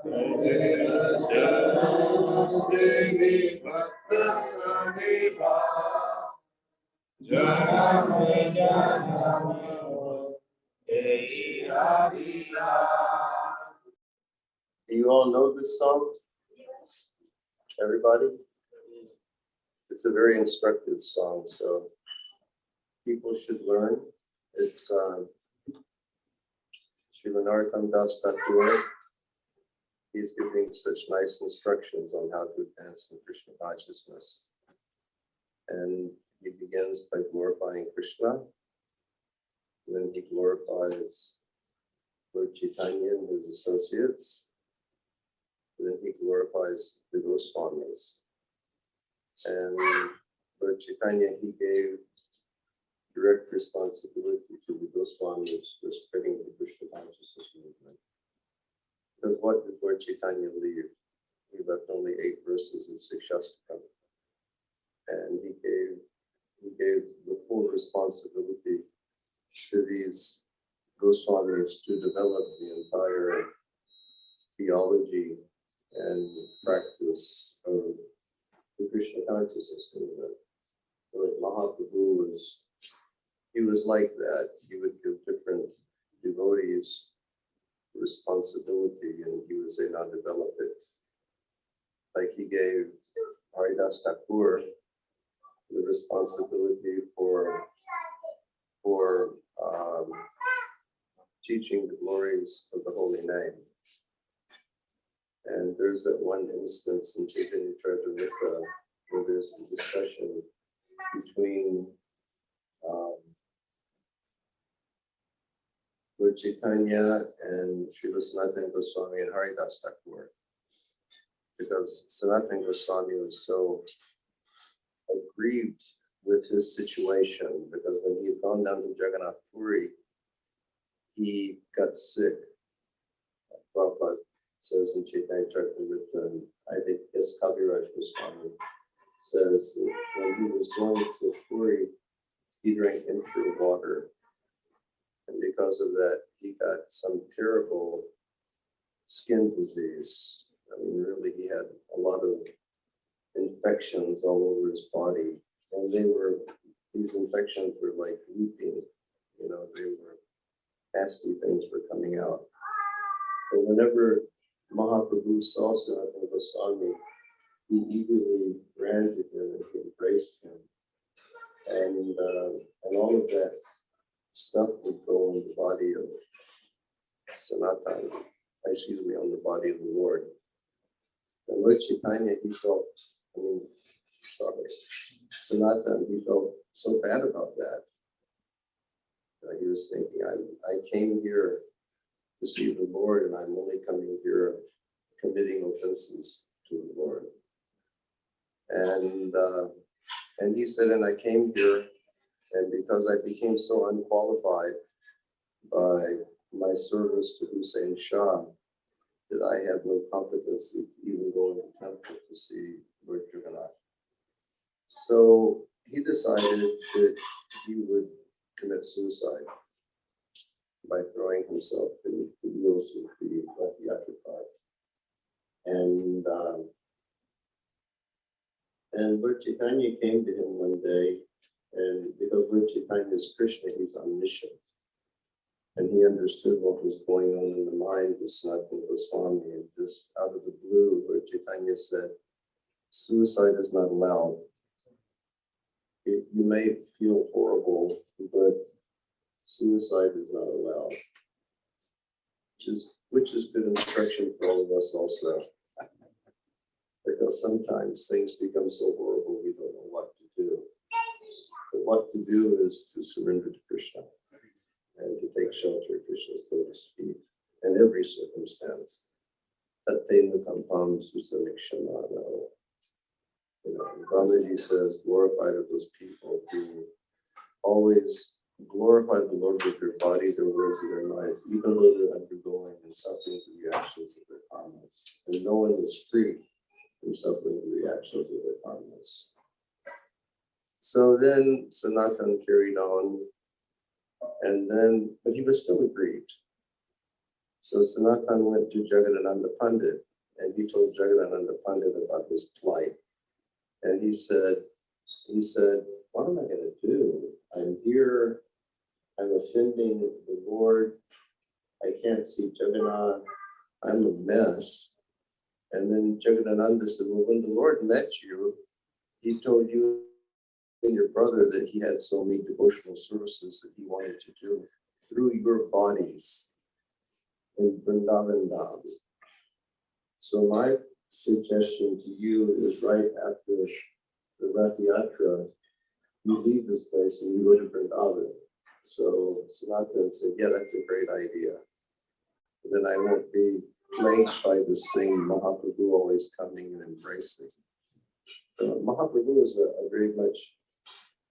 Do you all know this song? Everybody? It's a very instructive song, so people should learn. It's Srila Narottam Das Thakur. He's giving such nice instructions on how to advance in Krishna consciousness. And he begins by glorifying Krishna. And then he glorifies Lord Chaitanya and his associates. And then he glorifies the Goswamis. And Lord Chaitanya, he gave direct responsibility to the Goswamis for spreading the Krishna consciousness movement. Because what did Lord Chaitanya leave? He left only 8 verses of Sikshastakam. And he gave the full responsibility to these Goswamis to develop the entire theology and practice of the Krishna consciousness movement. Like Mahaprabhu was like that. He would give different devotees responsibility and he would say, now develop it. Like he gave Haridas Thakur the responsibility for teaching the glories of the holy name. And there's that one instance in Chaitanya Charitamrita where there's a discussion between Lord Chaitanya and Srila Sanatana Goswami and Haridas Thakur. Because Sanatana Goswami was so aggrieved with his situation, because when he had gone down to Jagannath Puri, he got sick. Prabhupada says in Chaitanya Charitamrita, and I think S. Kaviraj Goswami says that when he was going to Puri, he drank impure water. And because of that, he got some terrible skin disease. I mean, really, he had a lot of infections all over his body. And these infections were like leaping, they were nasty things were coming out. But whenever Mahaprabhu saw Sanatana Goswami, he eagerly ran to him and he embraced him. And all of that stuff would go on the body of on the body of the Lord. And Lord Chaitanya, Sanatana, he felt so bad about that. He was thinking, I came here to see the Lord, and I'm only coming here committing offenses to the Lord. And he said, and I came here, and because I became so unqualified by my service to Hussein Shah, that I have no competency to even go in the temple to see Lord Jagannath. So he decided that he would commit suicide by throwing himself beneath the wheels of the Rath-yatra. And Lord Chaitanya came to him one day, and because Lord Chaitanya is Krishna, he's omniscient. And he understood what was going on in the mind of Sanatana Goswami. And just out of the blue, Lord Chaitanya said, suicide is not allowed. You may feel horrible, but suicide is not allowed. Which is good instruction for all of us also. Because sometimes things become so horrible we don't know what to do. But what to do is to surrender to Krishna and to take shelter at Krishna's lotus feet in every circumstance. Brahmaji says, glorified are those people who always glorify the Lord with their body, their words, and their minds, even though they're undergoing and suffering the reactions of their karmas. And no one is free from suffering the reactions of their karmas. So then Sanatana carried on, but he was still aggrieved. So Sanatan went to Jagadananda Pandit and he told Jagadananda Pandit about his plight. And he said, what am I going to do? I'm here, I'm offending the Lord, I can't see Jagannath, I'm a mess. And then Jagadananda said, well, when the Lord met you, he told you and your brother that he had so many devotional services that he wanted to do through your bodies in Vrindavan Dham. So my suggestion to you is right after the Rath Yatra, you leave this place and you go to Vrindavan. So Sanatan said, yeah, that's a great idea. But then I won't be plagued by this thing, Mahaprabhu always coming and embracing. Mahaprabhu is a very much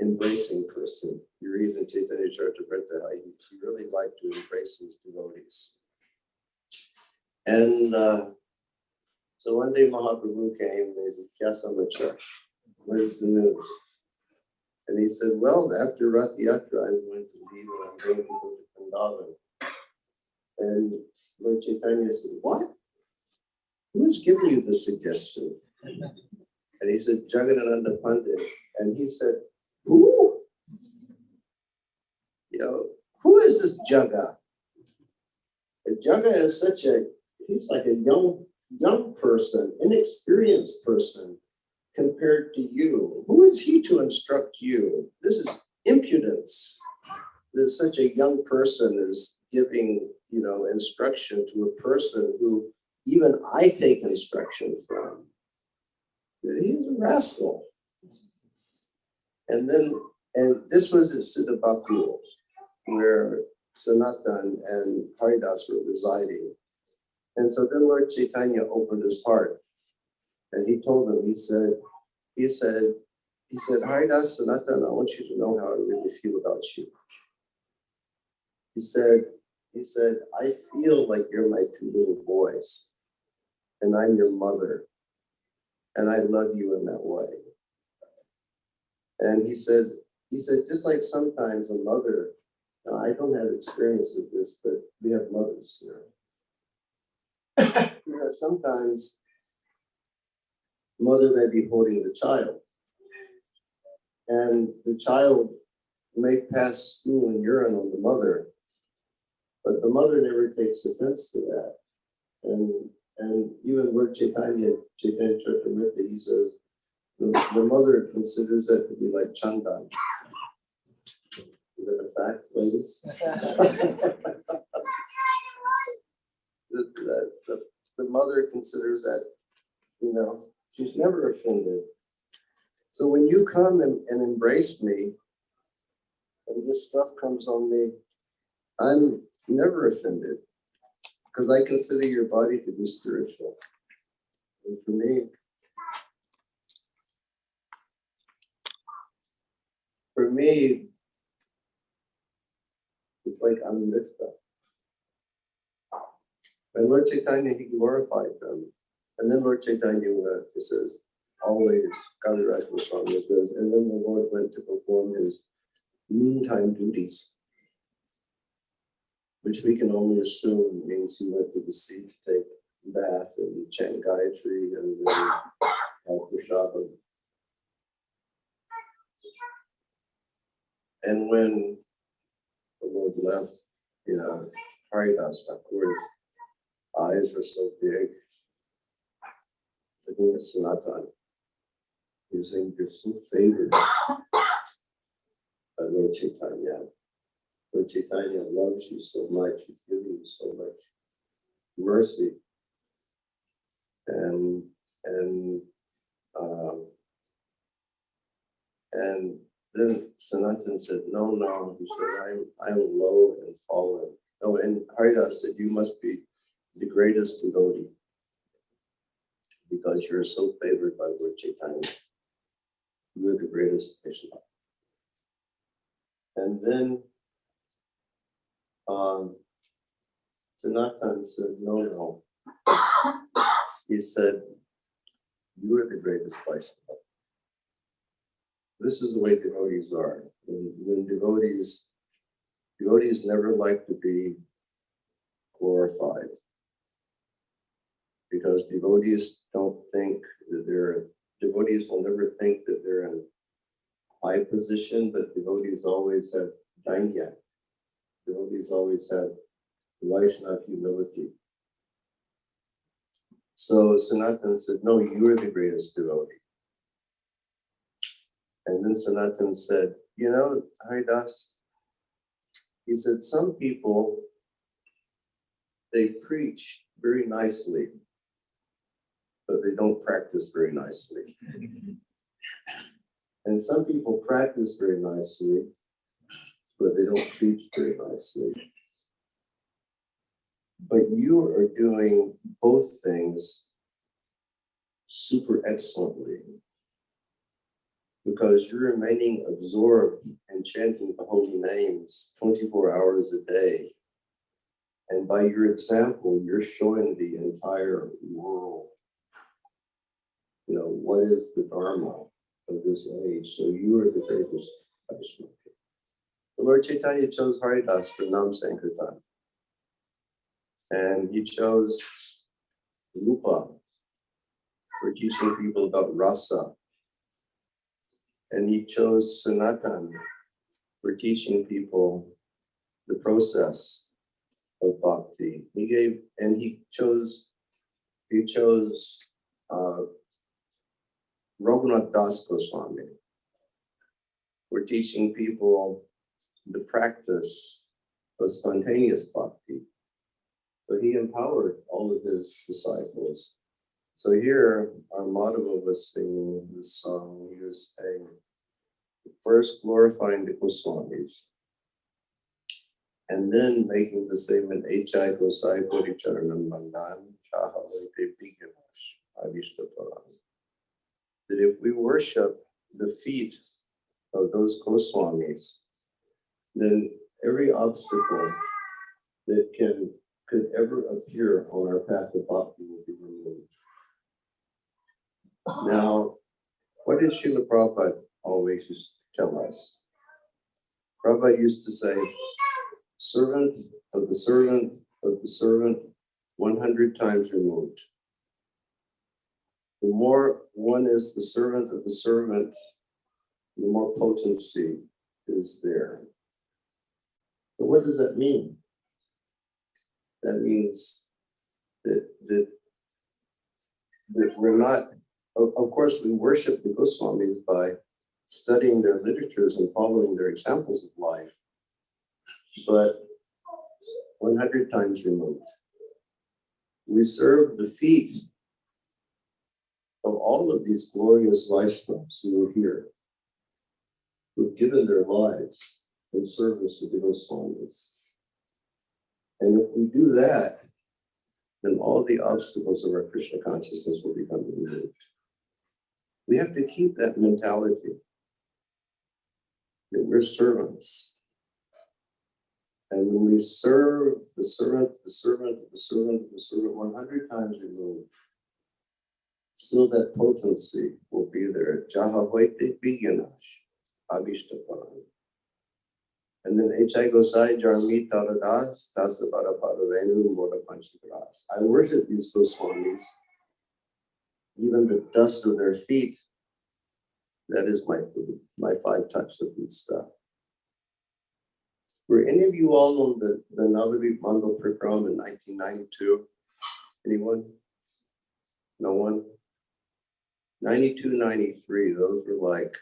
embracing person. You read in Chaitanya Charitamrita, he really liked to embrace his devotees. And so one day Mahaprabhu came and he said, Kya samachar? Where's the news? And he said, well, after Rath Yatra, I'm going to leave and I'm going to go to Vrindavan. And Lord Chaitanya said, what? Who's giving you the suggestion? And he said, Jagadananda Pandit. And he said, who? Who is this Jaga? And Jaga is he's like a young person, inexperienced person compared to you. Who is he to instruct you? This is impudence. That such a young person is giving, instruction to a person who even I take instruction from. He's a rascal. And this was at Siddhabhakti, where Sanatan and Haridas were residing. And so then Lord Chaitanya opened his heart and he told him, he said, Haridas, Sanatan, I want you to know how I really feel about you. He said, I feel like you're my two little boys and I'm your mother and I love you in that way. And he said, just like sometimes a mother, I don't have experience with this, but we have mothers here. Sometimes mother may be holding the child and the child may pass stool and urine on the mother, but the mother never takes offense to that. And even Lord Chaitanya Charitamrita, he says, the mother considers that to be like chandan. Is that a fact, ladies? the mother considers that, she's never offended. So when you come and embrace me, and this stuff comes on me, I'm never offended because I consider your body to be spiritual. And for me, it's like Amrita. And Lord Chaitanya, he glorified them. And then Lord Chaitanya went, he says, always, Kaviraj Goswami says, and then the Lord went to perform his noontime duties, which we can only assume means he went to the sea to take a bath and chant Gayatri and then have prashadam. And when the Lord left, Haridas Thakur's eyes were so big, looking at Sanatan. He was saying, you're so favored by Lord Chaitanya. Lord Chaitanya loves you so much. He's giving you so much mercy. And then Sanatan said, no. He said, I'm low and fallen. Oh, and Haridas said, you must be the greatest devotee because you're so favored by Lord Chaitanya. You're the greatest Krishna. And then Sanatan said, no. He said, you are the greatest Vaishnava. This is the way devotees are. When devotees never like to be glorified. Because devotees don't think that devotees will never think that they're in a high position, but devotees always have dainya. Devotees always have Vaishnava humility. So Sanatan said, no, you are the greatest devotee. And then Sanatan said, you know, Haridas, he said, some people, they preach very nicely, but they don't practice very nicely. And some people practice very nicely, but they don't preach very nicely. But you are doing both things super excellently, because you're remaining absorbed in chanting the holy names 24 hours a day. And by your example, you're showing the entire world, you know, what is the Dharma of this age. So you are the greatest Vaishnava. The Lord Chaitanya chose Haridas for Nam Sankirtan. And he chose Rupa for teaching people about rasa. And he chose Sanatan for teaching people the process of bhakti. He chose Raghunath Das Goswami for teaching people the practice of spontaneous bhakti. So he empowered all of his disciples. So here, our Madhava was singing this song. He was saying, first glorifying the Goswamis, and then making the statement, Echai Gosai Puricharanam Bandan, Chahavate Biganash, Avishtaparam. That if we worship the feet of those Goswamis, then every obstacle that could ever appear on our path of bhakti will be removed. Now, what did Srila Prabhupada always used to tell us? Prabhupada used to say, servant of the servant of the servant, 100 times removed. The more one is the servant of the servant, the more potency is there. So what does that mean? That means that we're not, of course, we worship the Goswamis by studying their literatures and following their examples of life, but 100 times removed. We serve the feet of all of these glorious Vaishnavas who are here, who've given their lives in service to the Goswamis. And if we do that, then all the obstacles of our Krishna consciousness will become removed. We have to keep that mentality that we're servants. And when we serve the servant, the servant, the servant, the servant 100 times removed, still that potency will be there. Jahavate Biganash, Avishtaparam. And then Echai Gosai Jarmi Taradas, Dasapada Moda Panchagras. I worship these Goswamis, even the dust of their feet. That is my food, my 5 types of food stuff. Were any of you all on the Navadvip Mongol Prikram in 1992? Anyone? No one? 92, 93, those were like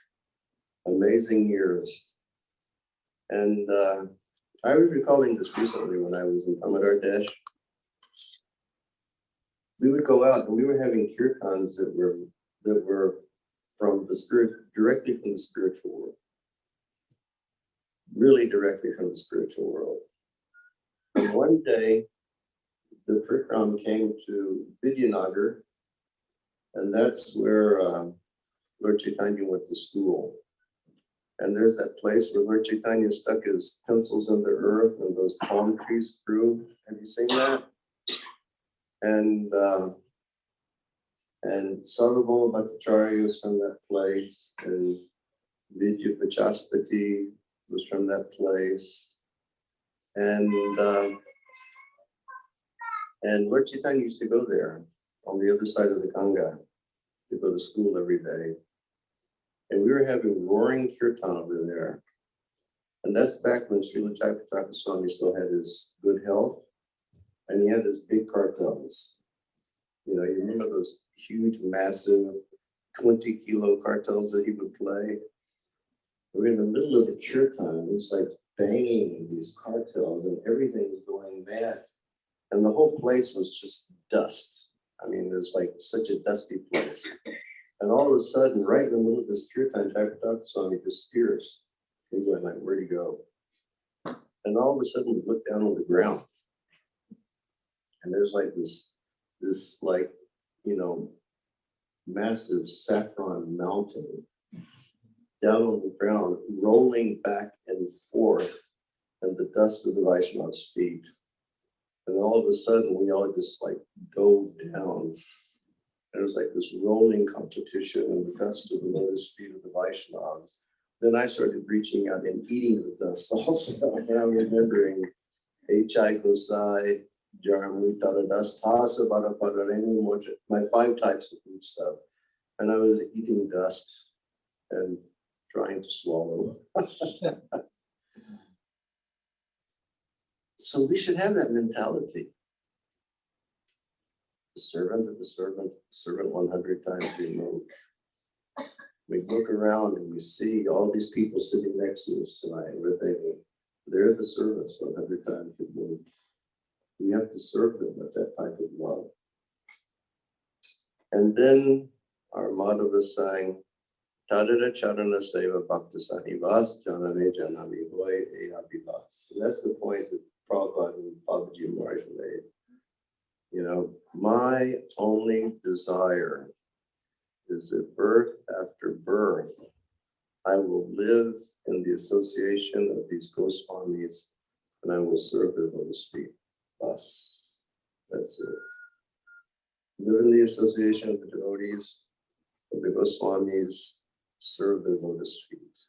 amazing years. And I was recalling this recently when I was in Damodar Desh. We would go out and we were having kirtans that were from the spirit, directly from the spiritual world. Really directly from the spiritual world. And one day, the Prikram came to Vidyanagar, and that's where Lord Chaitanya went to school. And there's that place where Lord Chaitanya stuck his pencils in the earth and those palm trees grew. Have you seen that? And Sarvabhauma Bhattacharya was from that place, and Vidya Pachaspati was from that place. And And Lord Chaitanya used to go there on the other side of the Ganga to go to school every day. And we were having roaring kirtan over there. And that's back when Srila Jayapataka Swami still had his good health. And he had his big cartels. You know, you remember those huge, massive 20-kilo cartels that he would play? We're in the middle of the kirtan. It was like banging these cartels and everything was going mad. And the whole place was just dust. I mean, it was like such a dusty place. And all of a sudden, right in the middle of this kirtan, Jayapataka Swami disappears. We went like, where'd he go? And all of a sudden, we look down on the ground. And there's like this like, you know, massive saffron mountain down on the ground, rolling back and forth, and the dust of the Vaishnav's feet. And all of a sudden, we all just like dove down. And it was like this rolling competition in the dust of the lotus feet of the Vaishnavas. Then I started reaching out and eating the dust also. And I'm remembering H.I. Gosai, Jarmu, Taradas, Tasa, Baraparareni, my 5 types of food stuff. And I was eating dust and trying to swallow. So we should have that mentality. The servant of the servant 100 times removed. We look around and we see all these people sitting next to us tonight. We're thinking, they're the servants 100 times removed. We have to serve them with that type of love. And then our Madhava sang, Tadara Charana Seva Bhakta Sanivas Janame Janami Hoy Eabhivas. And that's the point that Prabhupada and Babaji Maharaj made. You know, my only desire is that birth after birth, I will live in the association of these Goswamis and I will serve their lotus feet. Us. That's it. Live in the association of the devotees of the Goswamis, serve their lotus feet,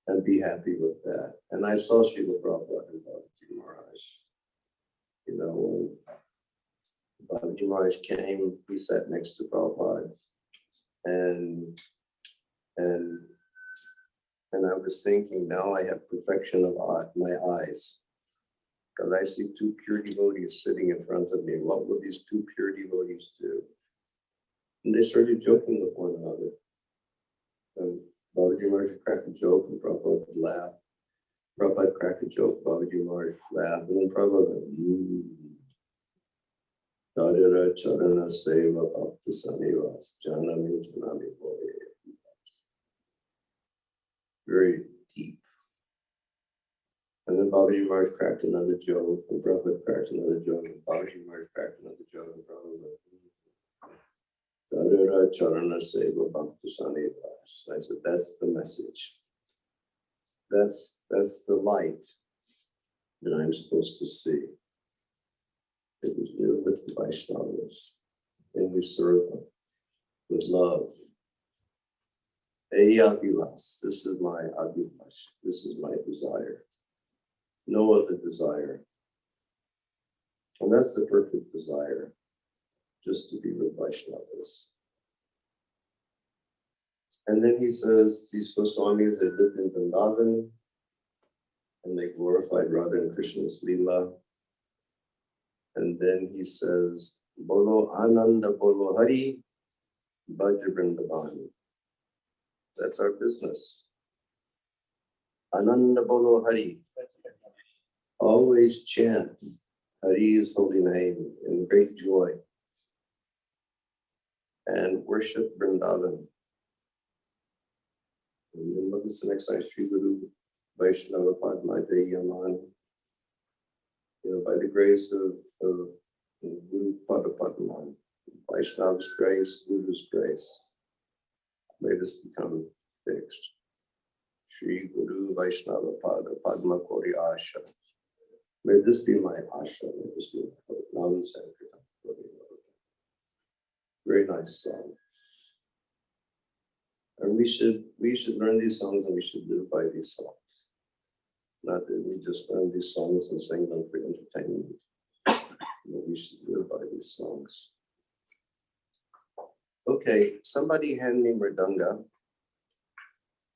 and be happy with that. And I saw Srila Prabhupada and Babaji Maharaj. You know, when Babaji Maharaj came, he sat next to Prabhupada, and I was thinking, now I have perfection of my eyes. Because I see 2 pure devotees sitting in front of me. What would these 2 pure devotees do? And they started joking with one another. And Babaji Maharaj cracked a joke and Prabhupada would laugh. Prabhupada cracked a joke, Babaji Maharaj laughed. And then Prabhupada went, Tadara Charana Seva Bhakta Sanivas Janami Janami Boye. Very deep. And then Babaji Maharaj cracked another joke, and Prabhupada cracked another joke, and Babaji Maharaj cracked another joke, and Prabhupada Tadara Charana Seva Bhakta Sanivas. I said, that's the message. That's the light that I'm supposed to see. That we live with the Vaishnavas, and we serve them with love. Abhilas, this is my Abhilash, this is my desire. No other desire. And that's the perfect desire, just to be with Vaishnavas. And then he says, these Goswamis, they lived in Vrindavan, and they glorified Radha and Krishna's Leela. And then he says, Bolo Ananda Bolo Hari, Bhaja Vrindavan. That's our business. Ananda Bolo Hari. Always chant Hari's holy name in great joy. And worship Vrindavan. And then look at the next line, Sri Guru Vaishnava Padma Yaman. You know, by the grace of Guru Pada Padma, Vaishnava's grace, Guru's grace. May this become fixed. Sri Guru Vaishnava Pada Padma Kori Asha. May this be my asha. May this be my Nam Sankirtan. Very nice song. And we should learn these songs and we should live by these songs. Not that we just learn these songs and sing them for entertainment. We should live by these songs. Okay, somebody hand me mridanga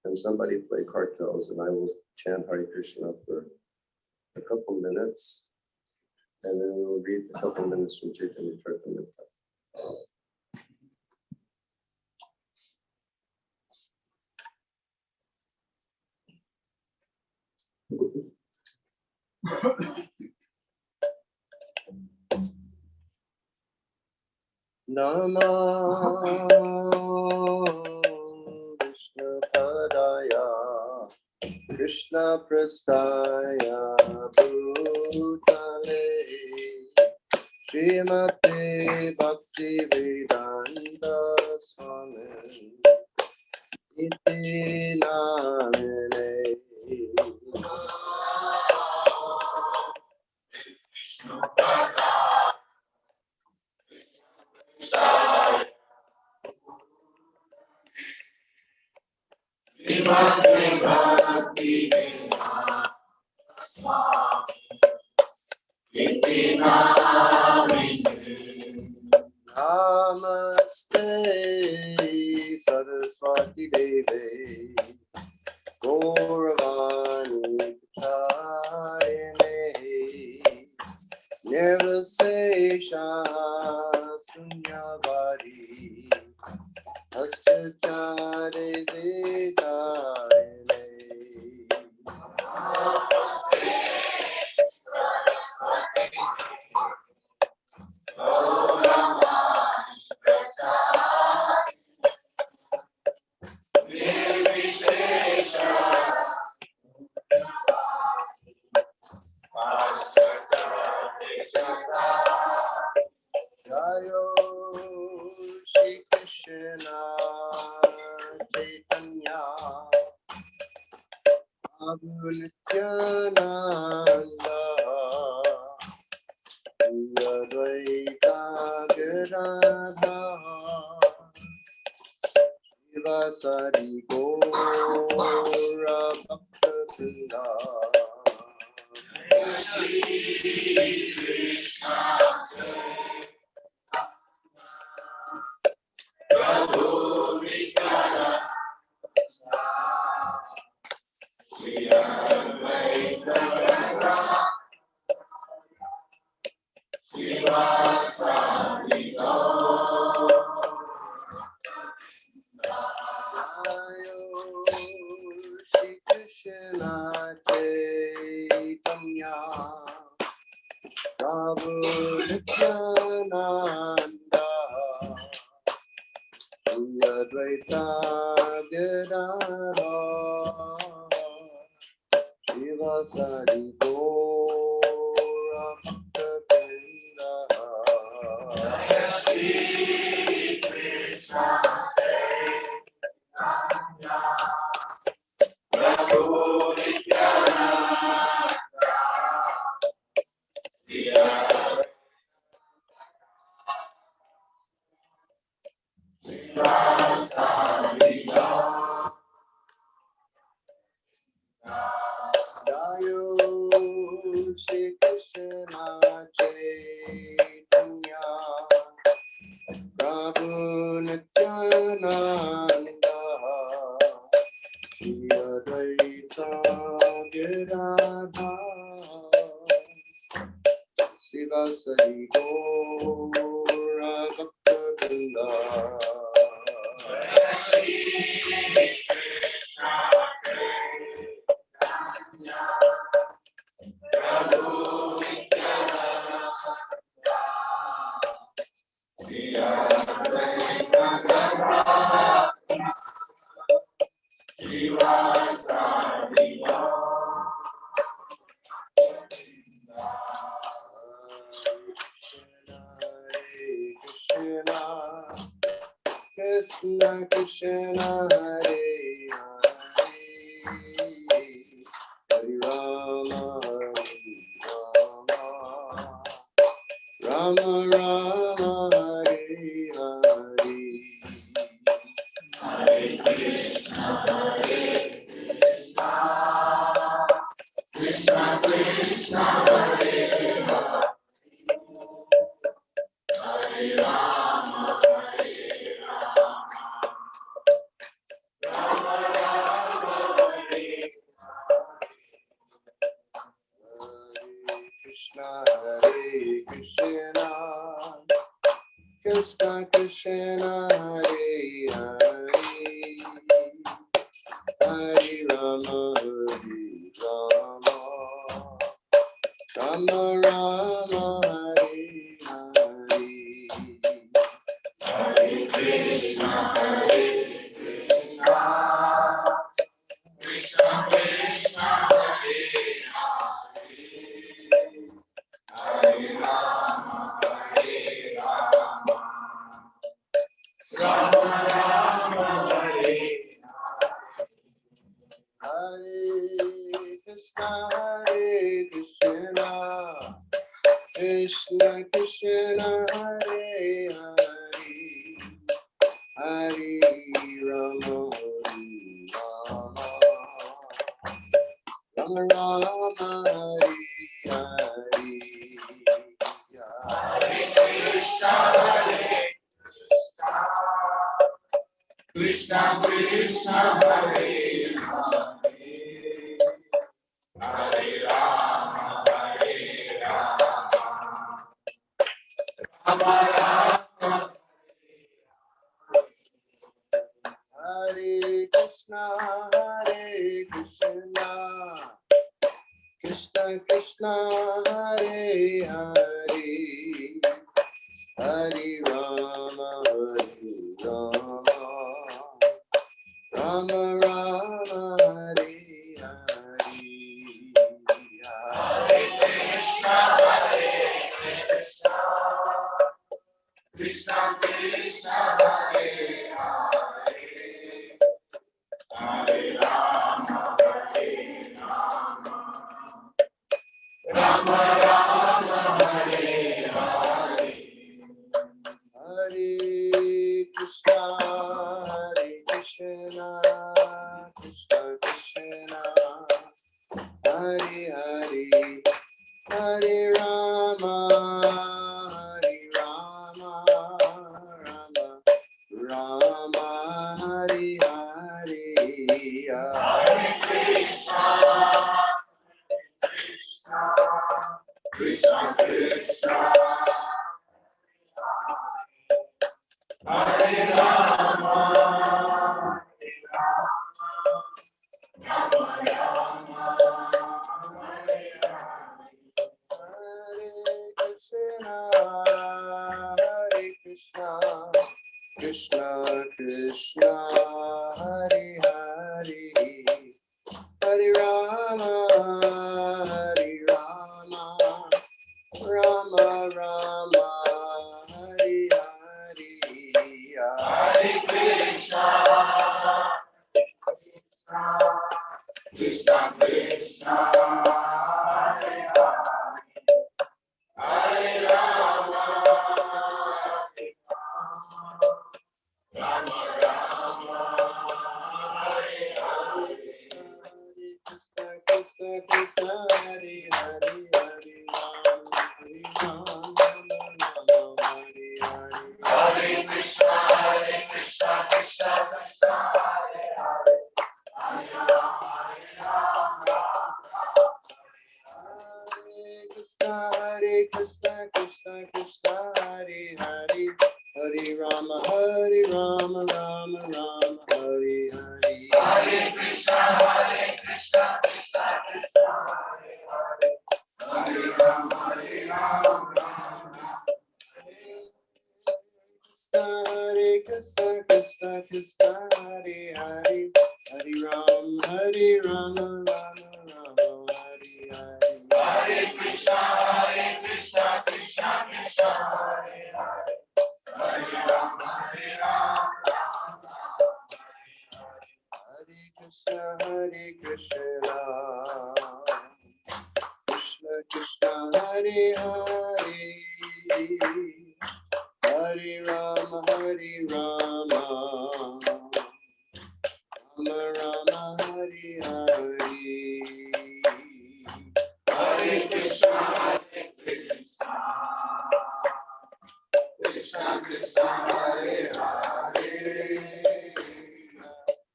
and somebody play cartels, and I will chant Hare Krishna for a couple minutes, and then we'll read a couple minutes from Chaitanya Charitamrita. Nama Vishnu Padaya Krishna Prastaya Bhutale Srimate Bhakti Vedanta Swami Iti Namine Vishnu Padaya Srimate Bhakti Vedanta Swami Iti Namine Namaste Saraswati Deve Gauravani Prachayane Nirvasesha Sunyavari Aschachare Dedarene Namaste Saraswati Gauravani Prachayane Nirvasesha Jayo Shri Krishna Chaitanya Prabhu Nityananda Advaita Gadadhar Srivasadi Gaura Bhakta-vrinda Shri Krishna Prabhu Nityananda Shri Advaita Gadadhar Srivasadi Gaura Shri Krishna Chaitanya Prabhu Nityananda Shri Advaita Gadadhar Srivasadi Gaura Bhakta-vrinda Shri Krishna Chaitanya Prabhu Nityananda Shri Advaita Srivasadi Gaura Jayo Shri Krishna Chaitanya Prabhu Nityananda Shri Advaita Gadadhar Srivasadi Gaura Bhakta-vrinda Shri Krishna Chaitanya Prabhu Nityananda Shri Advaita Gadadhar Srivasadi Gaura Krishna Krishna Hare Hare Hare Rama Rama Rama Hare Hare Hare Krishna Krishna Krishna Hare Hare Krishna Krishna Hare Hare Hare Rama Rama Rama Hare Hare Hare Krishna Krishna Krishna Hare Hare Rama Rama Rama Hare Hare Krishna Krishna Krishna Hare Hare Hare Rama Rama Rama Hare Hare Krishna Krishna Hare Hare Rama Rama Rama Hare Krishna Krishna Krishna Hare Hare Hare Rama Rama Rama Hare Hare Hare Krishna Krishna Hare Hare Hare Rama Rama Rama Hare Hare Hare Krishna Krishna Krishna Hare Hare Hare Rama Rama Hare Hare Hare Krishna Krishna Hare Rama Rama Rama Hare Krishna Krishna Krishna Hare Hare Hare Rama Rama Rama Hare Hare Hare Krishna Krishna Krishna Hare Hare Rama Rama Rama Hare Hare Krishna Krishna Hare Hare Hare Rama Hare Hare Krishna Krishna Krishna Hare Hare Hare Krishna Krishna Krishna Hare Hare Hare Rama Rama Rama Hare Hare Hare Krishna Krishna Krishna Hare Hare Hare Rama Rama Hare Krishna Krishna Hare Hare Hare Rama Rama Hare Hare Hare Krishna Krishna Hare Hare Hare Rama Hare Krishna Krishna Krishna Hare Hare Hare Rama Rama Rama Hare Hare Hare Krishna Krishna Krishna Hare Hare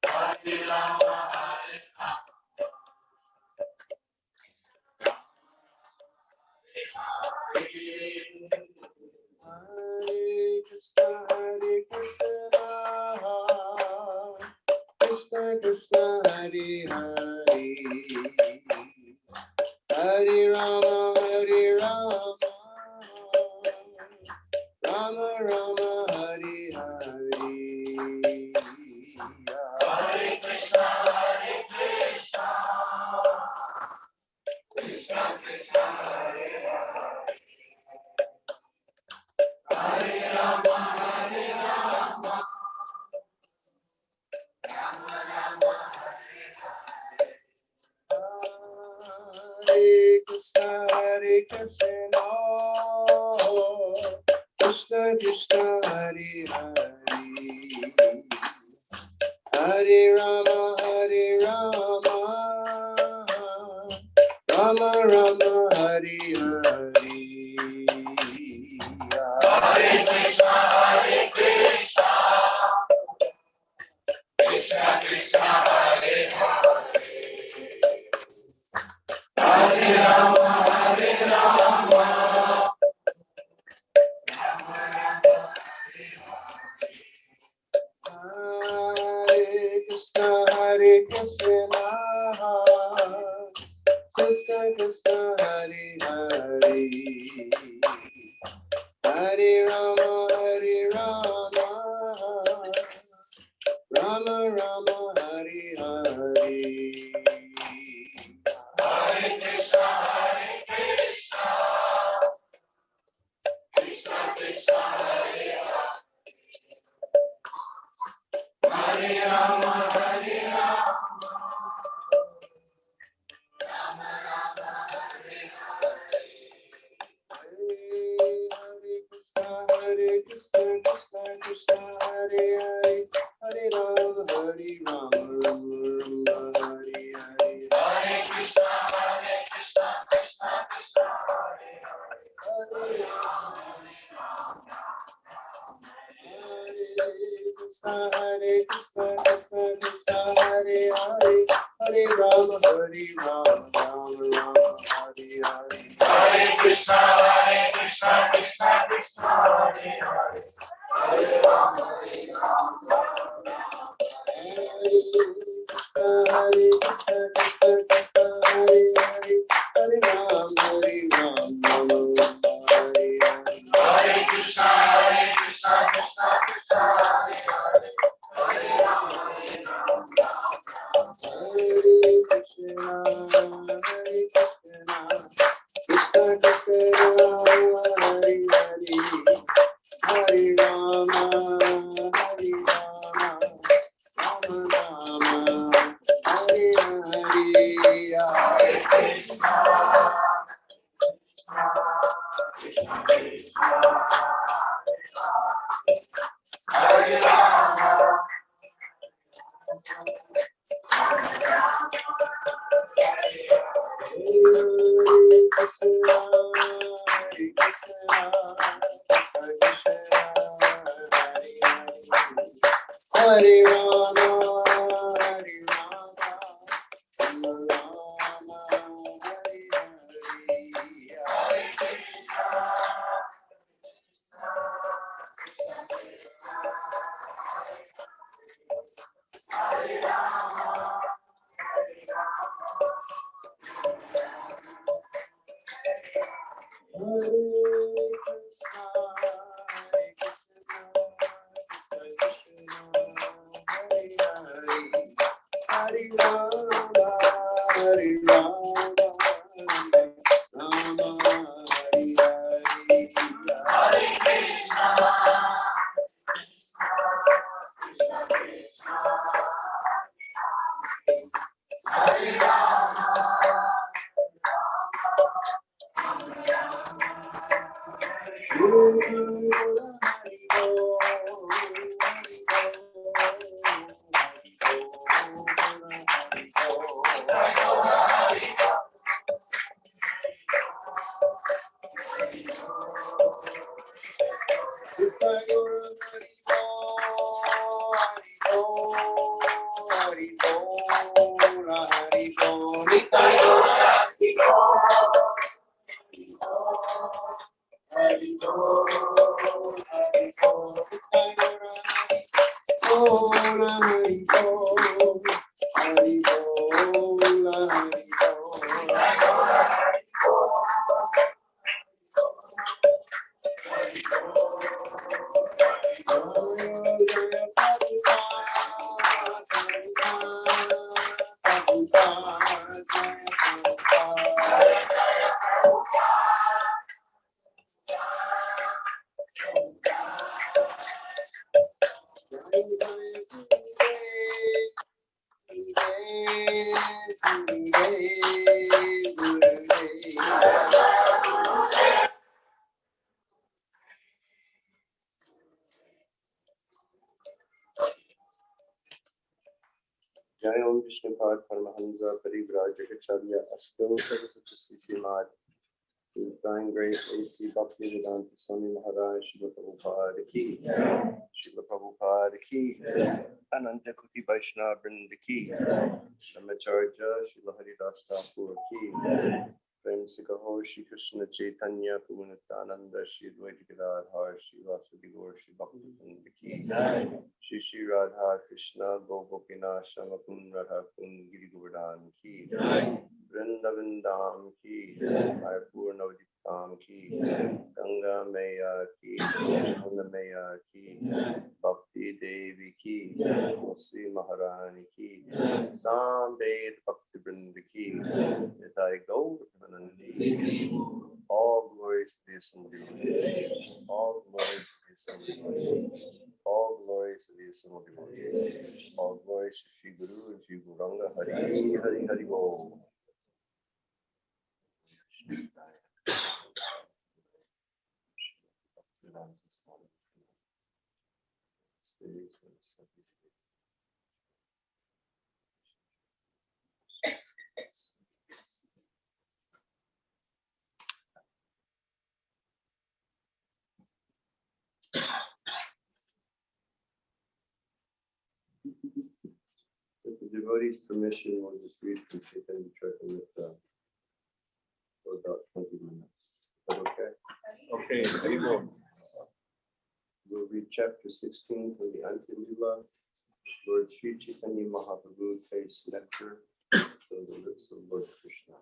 Hare Rama Hare Krishna Krishna Hare Hare Hare Rama Rama Rama Hare Hare Hare Krishna Krishna Krishna Hare Hare Rama Rama Rama Hare Krishna Krishna Krishna Hare Hare Hare Rama Rama Rama Hare Hare Hare Krishna Krishna Krishna Hare Hare Hare Rama Hare Krishna Krishna Krishna Hare Hare Hare Rama Rama Rama Hare Hare Hare Krishna Krishna Krishna Hare Hare Rama Rama Rama Hare Hare Hare Krishna Krishna Krishna Hare Hare Hare Rama Rama Rama Hare Hare Hare Krishna Krishna Krishna Hare Hare Hare Rama Krishna Krishna Krishna Hare Hare Hare Rama Rama Rama Hare Hare Hare Krishna Krishna Krishna Hare Hare Hare Rama Krishna Krishna Krishna Hare Hare Hare Rama Hare Hare Hare Krishna Krishna Krishna Hare Hare Hare Rama Hare Krishna Krishna Krishna Hare Hare Hare Rama Rama Rama Hare Hare Hare Krishna Krishna Krishna Hare Rama Hare Rama Hare Krishna Hare Rama Jai Om Vishnu Pad Paramahansa Parivrajacharya Astil Saraswati Simad. His dying grace A.C. Bhaktivedanta Swami Maharaj Srila Prabhupada Ki. Srila Prabhupada Ki. Ananta Kuti Vaishnava Vrinda Ki. Namacharya Srila Haridas Thakur Ki. Prem Sikaho Shri Krishna Chaitanya Punitananda Shri Dvaita Gadadhar Shri Vasudeva Gaur Shri Bhaktivinoda Ki. Shri Shri Radha Krishna Gopinath Shamakun Radha Kun Giri Govardhan Ki. Vrindavan Dham Ki. Mayapur Navaditam Ki. Ganga Maya Ki. Yamuna Maya Ki. Bhakti Devi Ki. Sri Maharani Ki. Sambed Bhakti Vrinda Ki. Nitai Gaur Nandi. All glories to the Assembly. All glories to the Assembly. All glories to the Assembly. All glories to Shri Guru and Shri Gauranga. Hari Hari Hari Bo. With the devotee's permission, we'll just read from Chaitanya Charitamrita for about 20 minutes. Is that okay? Okay, very good. We'll read chapter 16 from the Antya Lila. Lord Sri Chaitanya Mahaprabhu tastes nectar from the lips of Lord Krishna.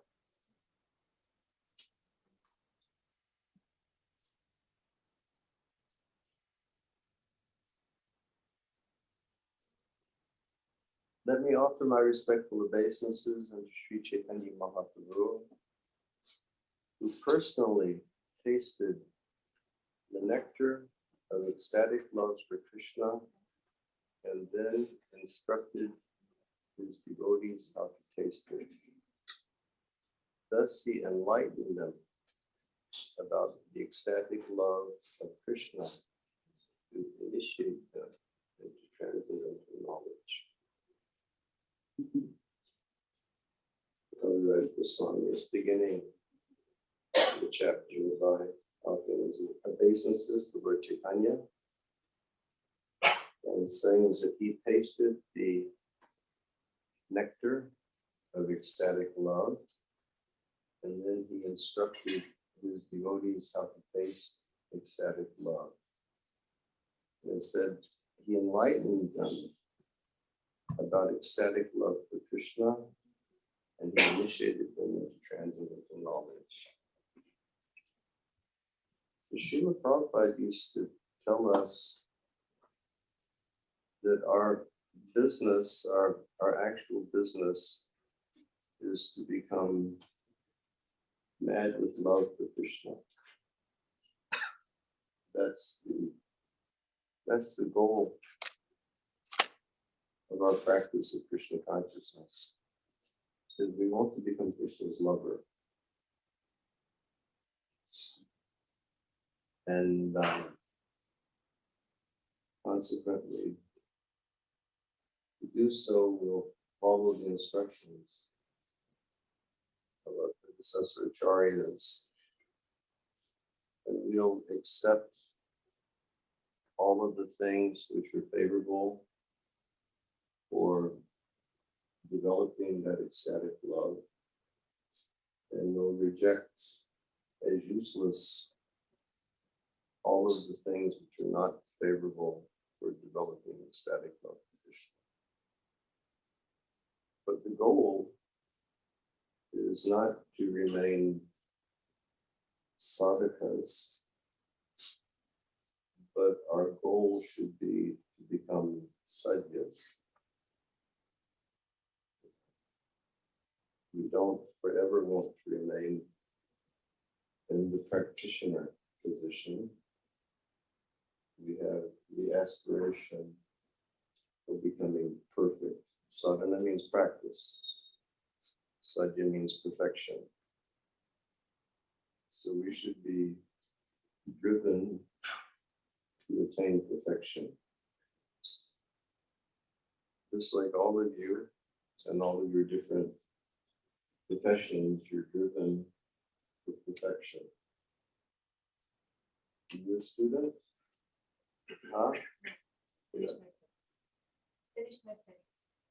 Let me offer my respectful obeisances unto Sri Chaitanya Mahaprabhu, who personally tasted the nectar of ecstatic love for Krishna and then instructed his devotees how to taste it. Thus he enlightened them about the ecstatic love of Krishna to initiate them into transcendental knowledge. Kaviraj Goswami is beginning the chapter by offering his obeisances to Lord Chaitanya and saying that he tasted the nectar of ecstatic love, and then he instructed his devotees how to taste ecstatic love. And said he enlightened them about ecstatic love for Krishna, and he initiated them into transcendental knowledge. The Srila Prabhupada used to tell us that our business, our actual business, is to become mad with love for Krishna. That's the goal of our practice of Krishna consciousness, is we want to become Krishna's lover. And consequently, to do so, we'll follow the instructions of our predecessor acharyas, and we'll accept all of the things which are favorable for developing that ecstatic love, and we'll reject as useless all of the things which are not favorable for developing ecstatic love for Krishna. But the goal is not to remain sadhakas, but our goal should be to become sadhyas. We don't forever want to remain in the practitioner position. We have the aspiration of becoming perfect. Sadhana means practice. Sadhya means perfection. So we should be driven to attain perfection. Just like all of you, and all of your different professions, you're driven to perfection. You're a student? Huh? Yeah. Finished my studies.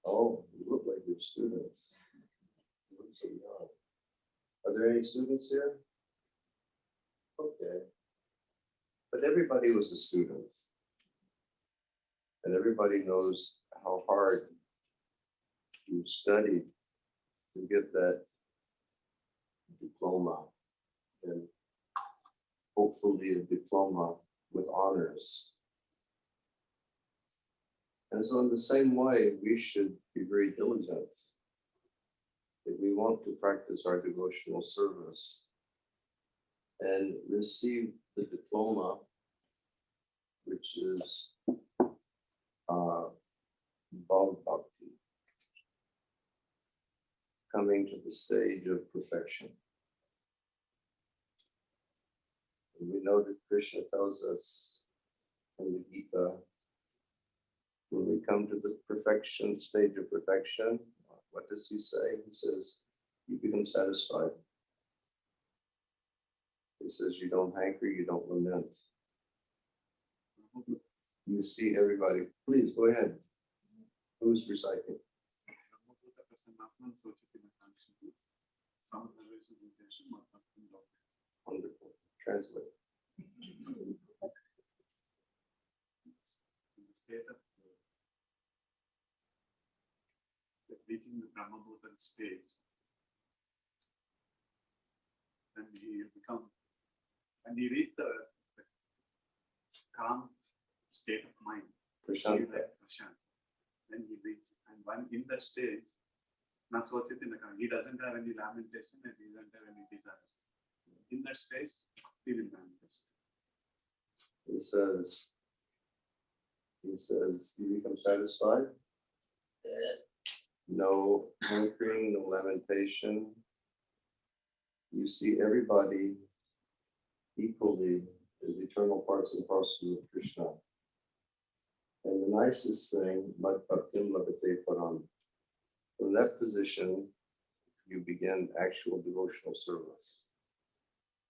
Oh, you look like you're students. You look so young. Are there any students here? Okay. But everybody was a student. And everybody knows how hard you studied to get that diploma, and hopefully a diploma with honors. And so in the same way, we should be very diligent if we want to practice our devotional service and receive the diploma, which is Bhava Bhakti, coming to the stage of perfection. And we know that Krishna tells us in the Gita, when we come to the perfection, stage of perfection, what does he say? He says, you become satisfied. He says, you don't hanker, you don't lament. You see everybody. Please go ahead. Who's reciting? Wonderful. Translate. Reaching the Brahmabhutan stage, then he become, and he reach the calm state of mind. Prashant. Then he reaches, and when in that stage, he doesn't have any lamentation and he doesn't have any desires. In that stage, he will manifest. He says, you become satisfied. No hankering, no lamentation. You see everybody equally as eternal parts and parcels of Krishna. And the nicest thing, Mad Bhaktim Labhate Param. From that position, you begin actual devotional service.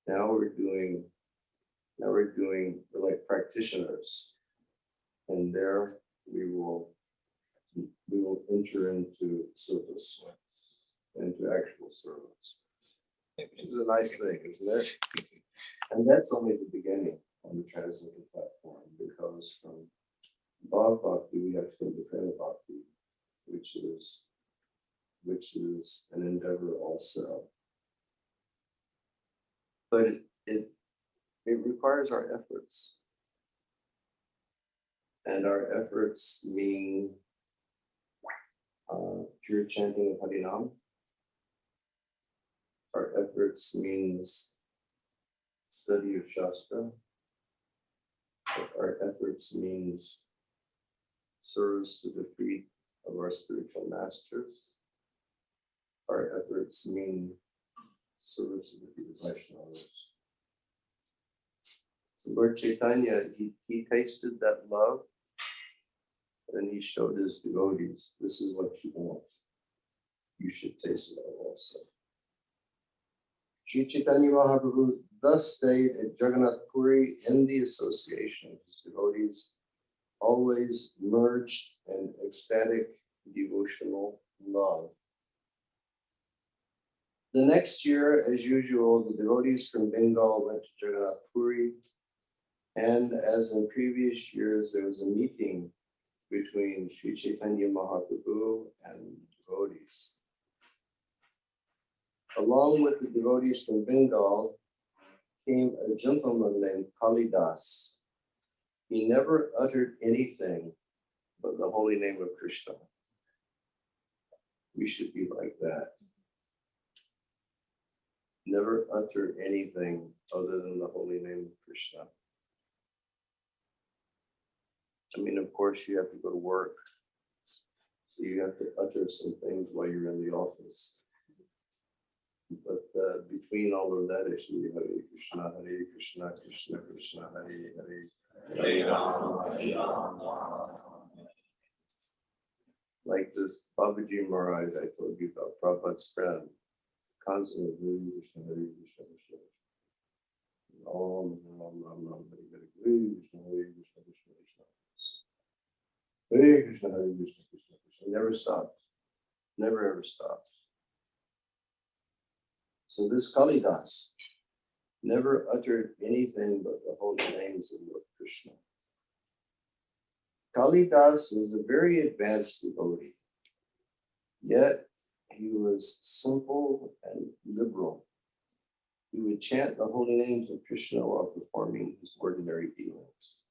Now we're doing we're like practitioners. And there we will enter into service, into actual service. Which is a nice thing, isn't it? And that's only the beginning on the translated platform, because from Bhava Bhakti we have to come to Prema Bhakti, which is an endeavor also. But it requires our efforts. And our efforts mean pure chanting of Harinam. Our efforts means study of Shastra. Our efforts means service to the feet of our spiritual masters. Our efforts mean service to the feet of Vaishnavas. So Lord Chaitanya, he tasted that love, and he showed his devotees, this is what you want. You should taste love also. Sri Chaitanya Mahaprabhu thus stayed at Jagannath Puri in the association of his devotees, always merged in ecstatic devotional love. The next year, as usual, the devotees from Bengal went to Jagannath Puri, and as in previous years, there was a meeting between Sri Chaitanya Mahaprabhu and devotees. Along with the devotees from Bengal came a gentleman named Kalidas. He never uttered anything but the holy name of Krishna. We should be like that. Never utter anything other than the holy name of Krishna. I mean, of course, you have to go to work. So you have to utter some things while you're in the office. But between all of that, it should be Hare Krishna, Krishna Krishna, Hare Hare, Hare Rama, Hare Rama. Like this Babaji Maharaj I told you about, Prabhupada's friend, constantly Hare Krishna, Hare Krishna, Krishna Krishna. Om, Om, Om, Om, Hare Krishna, Hare Krishna, Krishna Krishna. Hare Krishna, Hare Krishna, Krishna Krishna. He never stopped. Never ever stopped. So this Kalidas never uttered anything but the holy names of Lord Krishna. Kalidas was a very advanced devotee, yet he was simple and liberal. He would chant the holy names of Krishna while performing his ordinary dealings.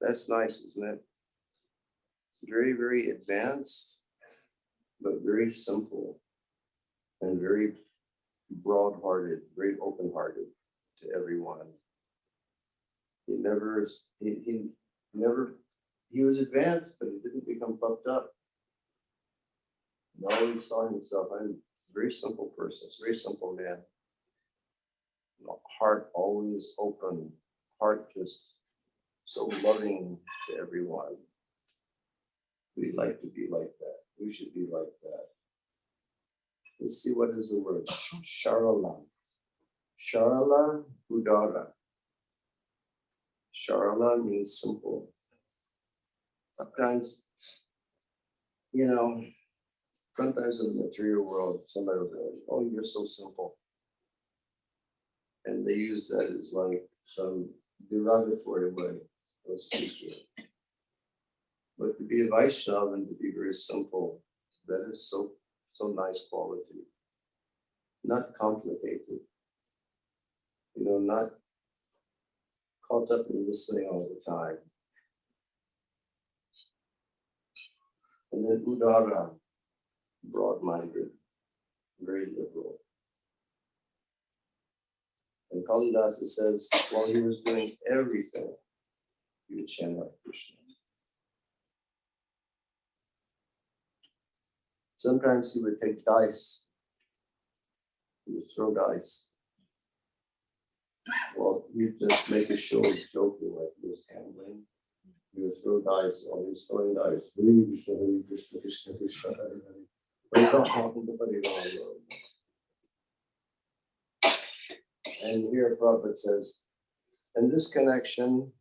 That's nice, isn't it? Very, very advanced, but very simple and very broad-hearted, very open-hearted to everyone. He was advanced, but he didn't become puffed up. He always saw himself, I'm a very simple person, a very simple man. Heart always open, heart just so loving to everyone. We'd like to be like that. We should be like that. Let's see, what is the word? Sharala. Sharala Udara. Sharala means simple. Sometimes, sometimes in the material world, somebody will say, oh, you're so simple. And they use that as like some derogatory way of speaking. But to be a Vaishnava and to be very simple, that is so nice quality. Not complicated. Not caught up in this thing all the time. And then Udara, broad-minded, very liberal. And Kalidasa says, while he was doing everything, he would chant Hare Krishna. Sometimes he would take dice. He would throw dice. Well, he'd just make a show of joking like he was gambling. He would throw dice, while he was throwing dice. Hare Krishna, Hare Krishna, Krishna Krishna, Hare Hare. And here Prabhupada says, in this connection,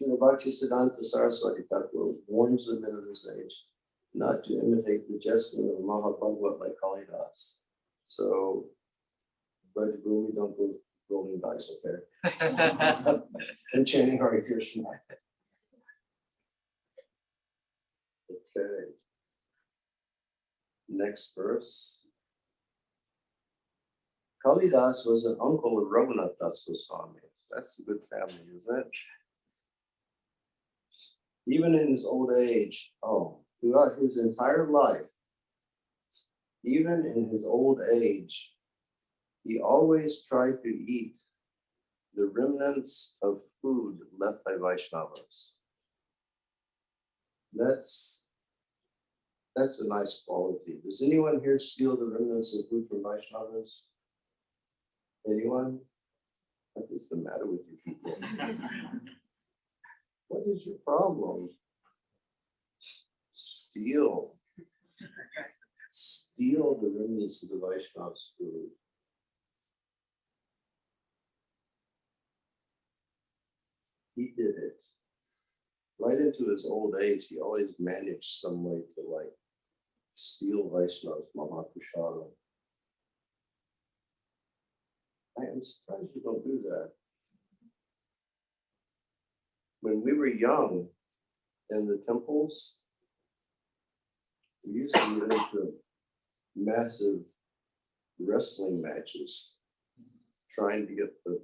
Srila Bhaktisiddhanta Saraswati Thakur warns the men of this age not to imitate the jesting of Mahabhagavad like Kalidas. So, but we don't go rolling dice, okay? And chanting Hare Krishna. Okay. Next verse. Kalidas was an uncle of Raghunath Das Goswami. That's a good family, isn't it? Even in his old age, throughout his entire life, even in his old age, he always tried to eat the remnants of food left by Vaishnavas. That's a nice quality. Does anyone here steal the remnants of food from Vaishnavas? Anyone? What is the matter with you people? What is your problem? Steal the remnants of the Vaishnav's food. He did it. Right into his old age, he always managed some way to steal Vaishnav's Mahaprasada. I am surprised you don't do that. When we were young in the temples, we used to get into massive wrestling matches, trying to get the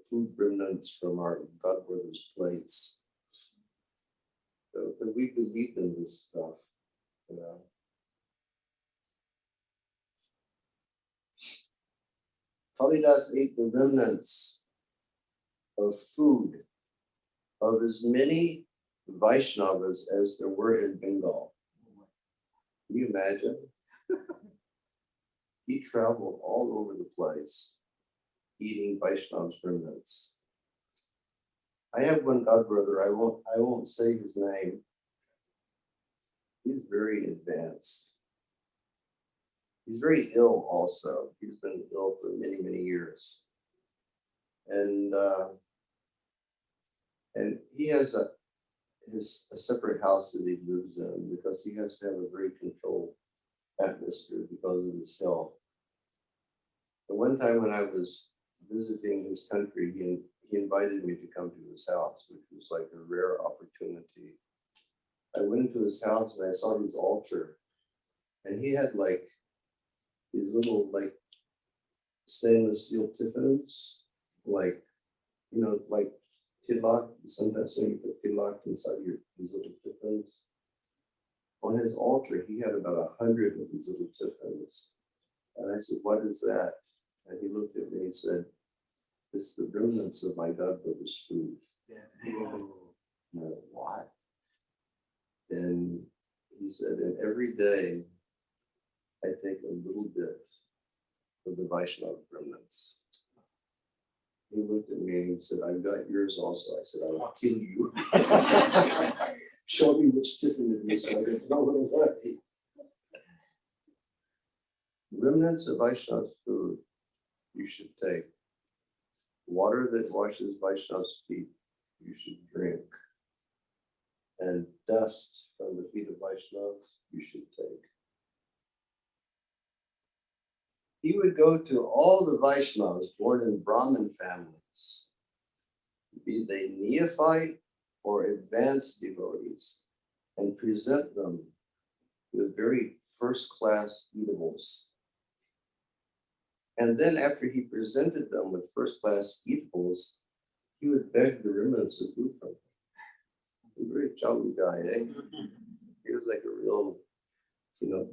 food remnants from our godbrothers' plates. So we believed in this stuff, Kalidas ate the remnants of food of as many Vaishnavas as there were in Bengal. Can you imagine? He traveled all over the place eating Vaishnav's remnants. I have one godbrother, I won't say his name, He's very advanced. He's very ill also. He's been ill for many, many years. And he has a separate house that he lives in because he has to have a very controlled atmosphere because of his health. And one time when I was visiting his country, he invited me to come to his house, which was like a rare opportunity. I went into his house and I saw his altar, and he had like these little like stainless steel tiffins, like, you know, like tilak. Sometimes you put tilak inside these little tiffins. On his altar, he had about 100 of these little tiffins. And I said, "What is that?" And he looked at me and said, "It's the remnants of my godbrother's food." No, what? And he said, "And every day I take a little bit of the Vaishnava remnants." He looked at me and he said, "I've got yours also." I said, "I will kill you." Show me which tiffin it is so I can throw it away. Remnants of Vaishnava's food you should take. Water that washes Vaishnava's feet you should drink. And dust from the feet of Vaishnavas you should take. He would go to all the Vaishnavas born in Brahmin families, be they neophyte or advanced devotees, and present them with very first-class eatables. And then after he presented them with first-class eatables, he would beg the remnants of food from them. He was a very jolly guy, eh? He was like a real,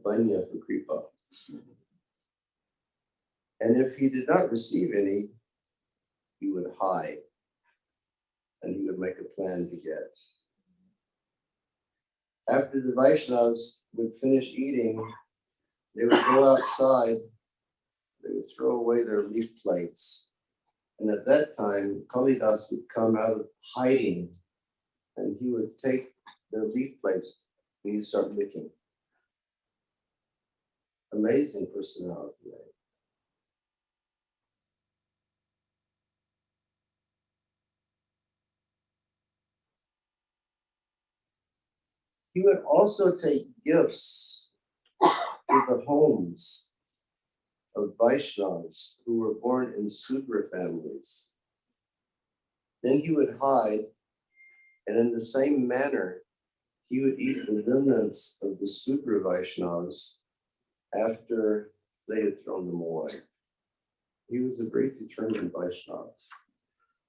banya for Kripa. And if he did not receive any, he would hide. And he would make a plan to get. After the Vaishnavas would finish eating, they would go outside, they would throw away their leaf plates. And at that time, Kalidas would come out of hiding and he would take their leaf plates and he'd start licking. Amazing personality, right? He would also take gifts to the homes of Vaishnavas who were born in Sudra families. Then he would hide, and in the same manner, he would eat the remnants of the Sudra Vaishnavas after they had thrown them away. He was a very determined Vaishnava,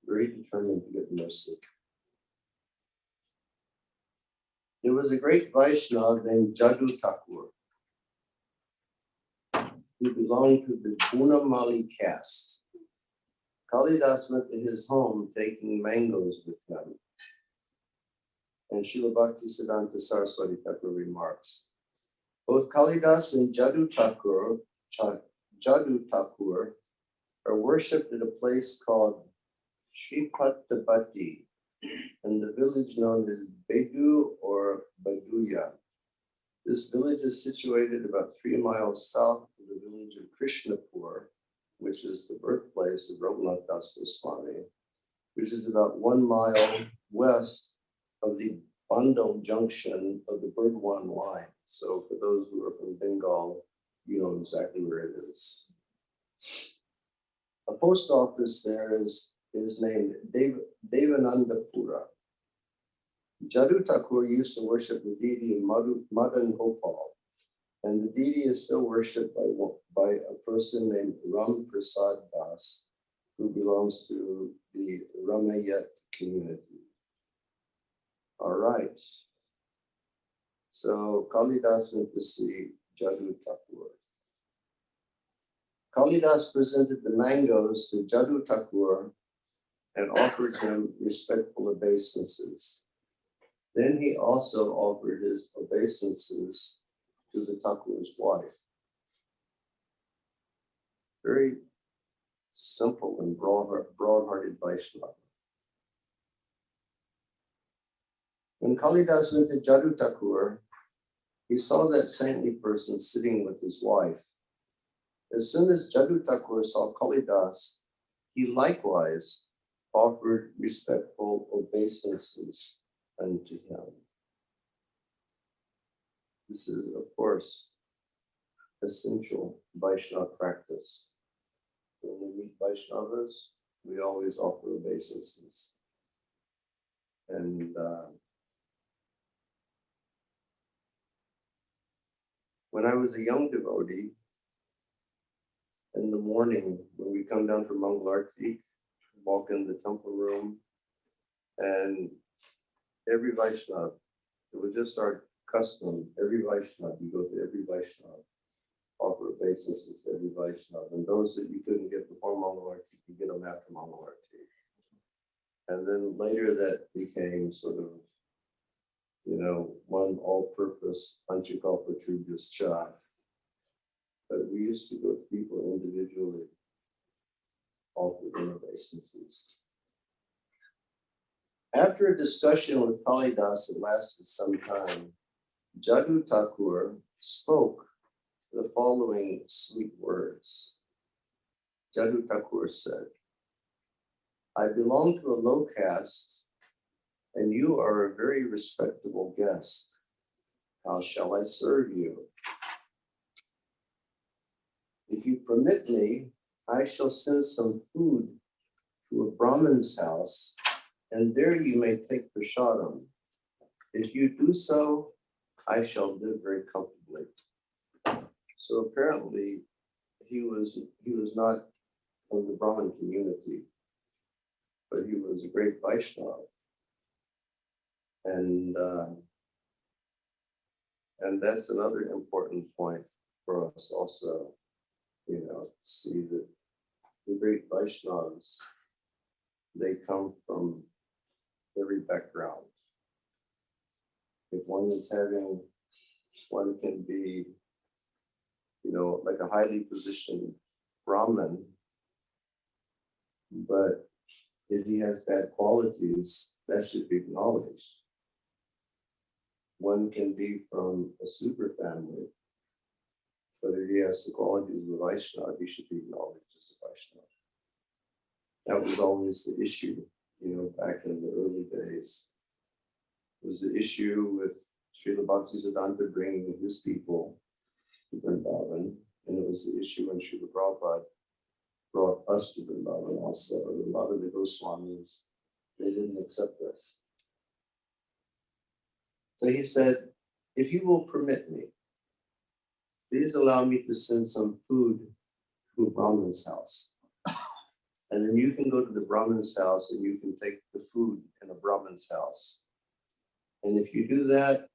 very determined to get mercy. There was a great Vaishnava named Jadu Thakur, who belonged to the Bunamali caste. Kalidas went to his home taking mangoes with him. And Srila Bhaktisiddhanta Saraswati Thakur remarks, both Kalidas and Jadu Thakur are worshipped at a place called Shripattabati, in the village known as Bedu or Baduya. This village is situated about 3 miles south of the village of Krishnapur, which is the birthplace of Raghunath Das Goswami, which is about 1 mile west of the Bandel junction of the Burdwan line. So for those who are from Bengal, you know exactly where it is. A post office there is named Devanandapura. Jadu Thakur used to worship the deity Madan Gopal, and the deity is still worshipped by a person named Ram Prasad Das, who belongs to the Ramayat community. All right. So Kalidas went to see Jadu Thakur. Kalidas presented the mangoes to Jadu Thakur and offered him respectful obeisances. Then he also offered his obeisances to the Thakur's wife. Very simple and broad-hearted Vaishnava. When Kalidas went to Jadu Thakur he saw that saintly person sitting with his wife. As soon as Jadu Thakur saw Kalidas, he likewise offered respectful obeisances unto him. This is, of course, essential Vaishnava practice. When we meet Vaishnavas, we always offer obeisances. And when I was a young devotee, in the morning, when we come down from Mangalarti, walk in the temple room, and every Vaishnava, it was just our custom, every Vaishnava, you go to every Vaishnava, offer obeisances to every Vaishnava, and those that you couldn't get before Mangalarti, you get them after Mangalarti. And then later that became sort of, one all-purpose Panchakalpa Trubhas Cha. But we used to go to people individually, offer them obeisances. After a discussion with Kalidas that lasted some time, Jadu Thakur spoke the following sweet words. Jadu Thakur said, I belong to a low caste, and you are a very respectable guest. How shall I serve you? If you permit me, I shall send some food to a Brahmin's house, and there you may take prasadam. If you do so, I shall live very comfortably. So apparently, he was not from the Brahmin community, but he was a great Vaishnava. And that's another important point for us also, to see that the great Vaishnavas, they come from every background. If one can be, like a highly positioned Brahmin, but if he has bad qualities, that should be acknowledged. One can be from a super family, but if he has the qualities of a Vaishnava, he should be acknowledged as a Vaishnava. That was always the issue, back in the early days. It was the issue with Srila Bhaktisiddhanta bringing his people to Vrindavan, and it was the issue when Srila Prabhupada brought us to Vrindavan also. A lot of the Goswamis, they didn't accept us. So he said, if you will permit me, please allow me to send some food to a Brahmin's house. And then you can go to the Brahmin's house and you can take the food in a Brahmin's house. And if you do that,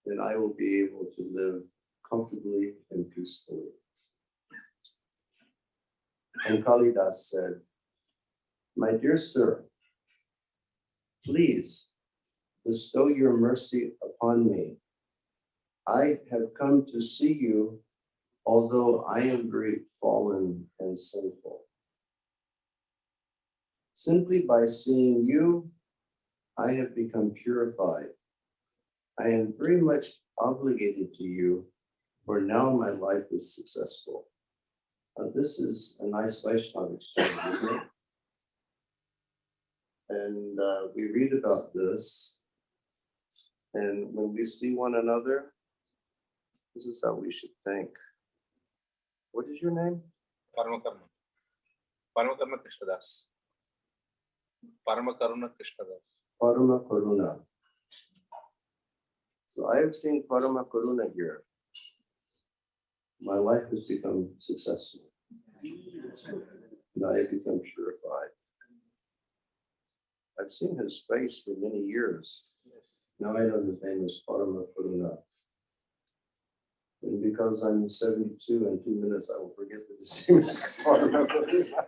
then I will be able to live comfortably and peacefully. And Kalidas said, my dear sir, please bestow your mercy upon me. I have come to see you, although I am very fallen and sinful. Simply by seeing you, I have become purified. I am very much obligated to you, for now my life is successful. This is a nice Vaishnava exchange, isn't it? And we read about this, and when we see one another, this is how we should think. What is your name? Paramakarma. Paramakarma Krishnadas. Paramakaruna Krishnadas. Parama Karuna. So I have seen Parama Karuna here. My life has become successful. And I have become purified. I've seen his face for many years. Yes. Now I know his name is Parama Karuna. And because I'm 72 in 2 minutes, I will forget that his name is Parama Karuna.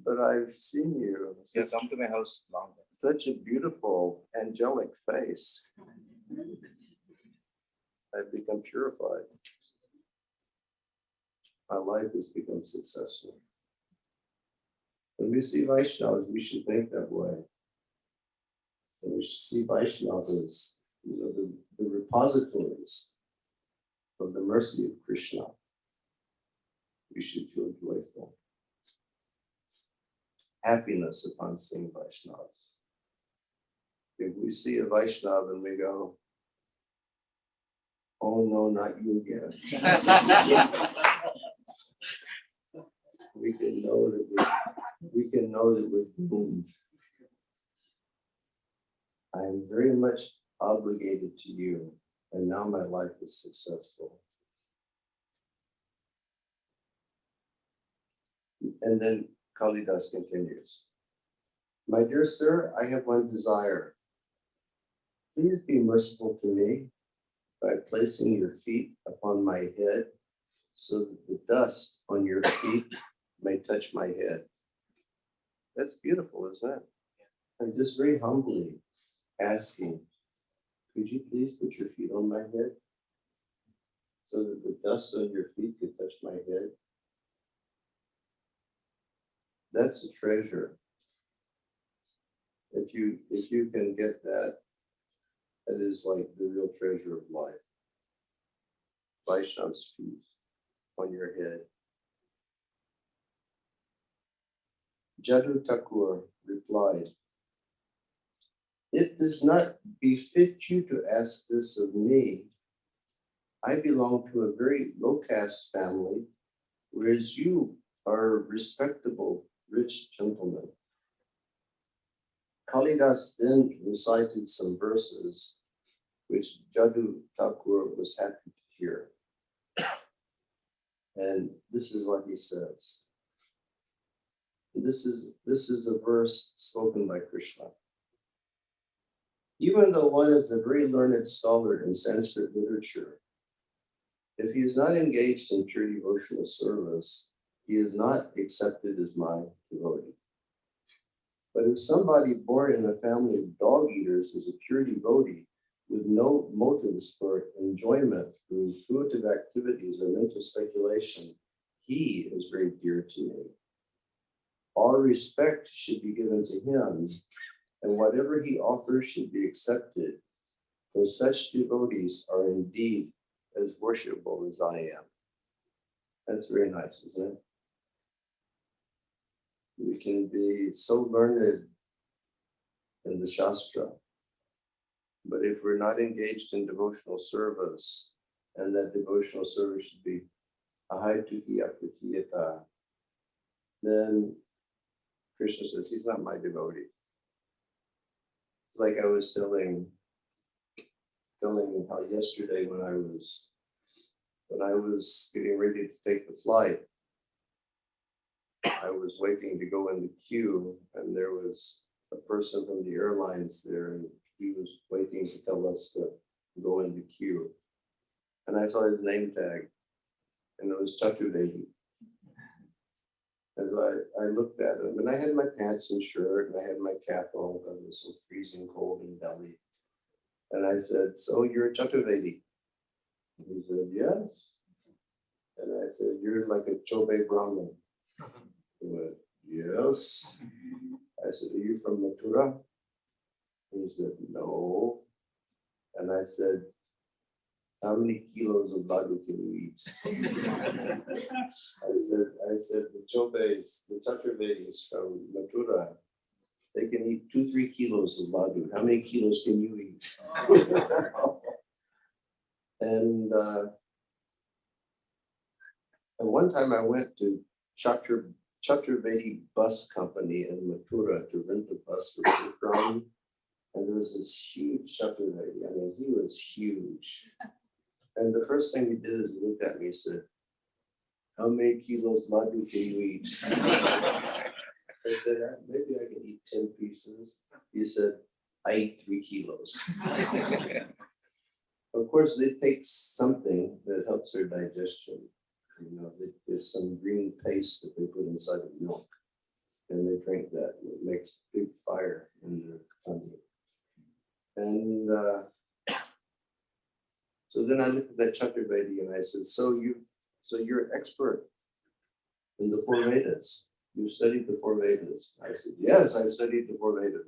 But I've seen you. You have come to my house long time. Such a beautiful, angelic face. I've become purified. My life has become successful. When we see Vaishnavas, we should think that way. And we should see Vaishnava as, the repositories of the mercy of Krishna. We should feel joyful. Happiness upon seeing Vaishnavas. If we see a Vaishnava and we go, oh no, not you again. We can know that we're doomed. I am very much obligated to you, and now my life is successful. And then Kalidas continues. My dear sir, I have one desire. Please be merciful to me by placing your feet upon my head so that the dust on your feet may touch my head. That's beautiful, isn't it? I'm just very humbly asking, could you please put your feet on my head so that the dust on your feet could touch my head? That's a treasure. If you can get that, that is like the real treasure of life. Vaishnav's feet on your head. Jadu Thakur replied, it does not befit you to ask this of me. I belong to a very low caste family, whereas you are a respectable, rich gentleman. Kalidas then recited some verses which Jadu Thakur was happy to hear. And this is what he says. This is a verse spoken by Krishna. Even though one is a very learned scholar in Sanskrit literature, if he is not engaged in pure devotional service, he is not accepted as my devotee. But if somebody born in a family of dog eaters is a pure devotee with no motives for enjoyment through fruitive activities or mental speculation, he is very dear to me. All respect should be given to him, and whatever he offers should be accepted, for such devotees are indeed as worshipable as I am. That's very nice, isn't it? We can be so learned in the Shastra, but if we're not engaged in devotional service, and that devotional service should be ahaituki apritiyata, then Krishna says, he's not my devotee. It's like I was telling how yesterday when I was getting ready to take the flight, I was waiting to go in the queue, and there was a person from the airlines there, and he was waiting to tell us to go in the queue. And I saw his name tag, and it was Chaturvedi. As I looked at him, and I had my pants and shirt, and I had my cap on because it was so freezing cold in Delhi. And I said, so you're a Chaturvedi? And he said, yes. And I said, you're like a Chobe Brahmin. He went, yes. I said, are you from Mathura? He said, no. And I said, how many kilos of laddu can you eat? I said, the Chobes, the Chaturvedis from Mathura, they can eat 2-3 kilos of laddu. How many kilos can you eat? And one time I went to Chaturvedi Bus Company in Mathura to rent a bus for Shukran. And there was this huge Chaturvedi. I mean, he was huge. And the first thing he did is he looked at me and said, how many kilos laddu can you eat? I said, maybe I can eat 10 pieces. He said, I eat 3 kilos. Of course, they take something that helps their digestion. You know, there's some green paste that they put inside of milk, and they drink that. And it makes a big fire in their tummy. And so then I looked at that Chaturvedi and I said, so you're expert in the 4 Vedas. you studied the four Vedas? I said, yes, I've studied the four Vedas.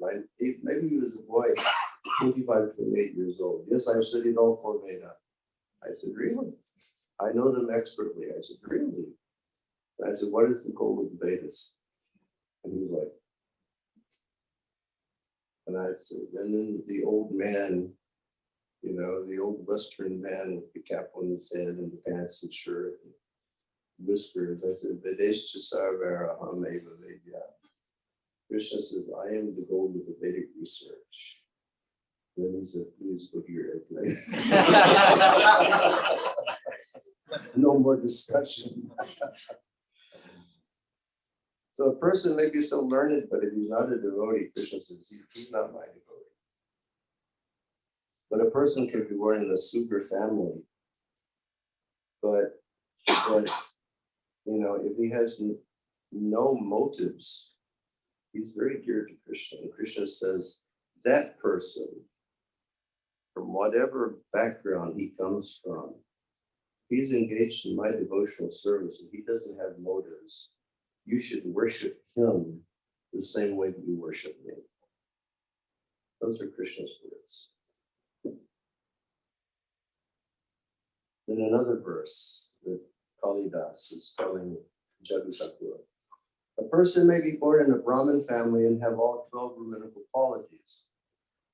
Maybe he was a boy, 25, 28 years old. Yes, I've studied all four Vedas. I said, really? I know them expertly. I said, really? And I said, what is the goal of the Vedas? And he was like, and I said, and then the old man, you know, the old Western man with the cap on his head and the pants and shirt and whispers. I said, Vedeshcha Sarvara Ham Eva Vedya. Krishna says, I am the goal of the Vedic research. Then he said, please go to your airplane. No more discussion. So a person may be so learned, but if he's not a devotee, Krishna says, he's not my devotee. But a person could be born in a super family, but you know, if he has no motives, he's very dear to Krishna. And Krishna says, that person, from whatever background he comes from, he's engaged in my devotional service and he doesn't have motives. You should worship him the same way that you worship me. Those are Krishna's words. In another verse that Kalidas is telling Jagatakur, a person may be born in a Brahmin family and have all 12 brahminical qualities,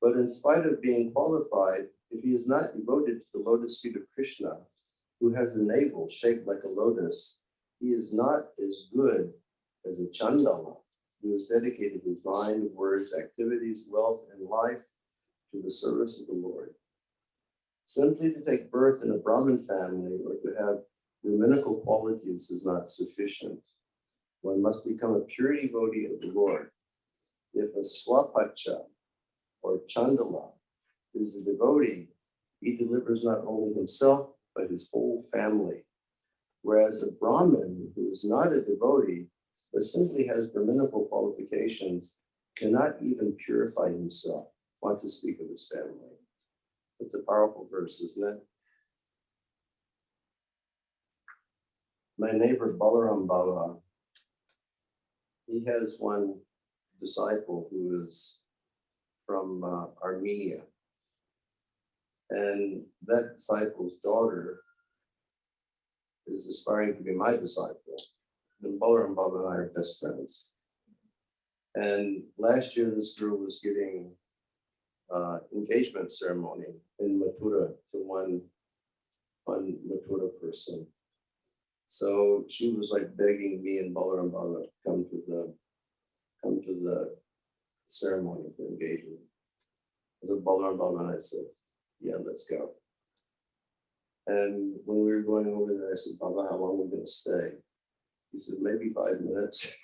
but in spite of being qualified, if he is not devoted to the lotus feet of Krishna, who has a navel shaped like a lotus, he is not as good as a Chandala, who has dedicated his mind, words, activities, wealth, and life to the service of the Lord. Simply to take birth in a Brahmin family or to have brahminical qualities is not sufficient. One must become a pure devotee of the Lord. If a Swapacha or Chandala is a devotee, he delivers not only himself, but his whole family. Whereas a Brahmin who is not a devotee, but simply has brahminical qualifications, cannot even purify himself, want to speak of his family. It's a powerful verse, isn't it? My neighbor Balaram Baba, he has one disciple who is from Armenia. And that disciple's daughter is aspiring to be my disciple. And Balaram Baba and I are best friends. And last year, this girl was getting engagement ceremony in Mathura to one Mathura person. So she was like begging me and Balaram Baba to come to the ceremony for engagement. So Balaram Baba and I said, yeah, let's go. And when we were going over there, I said, Baba, how long are we going to stay? He said, maybe 5 minutes.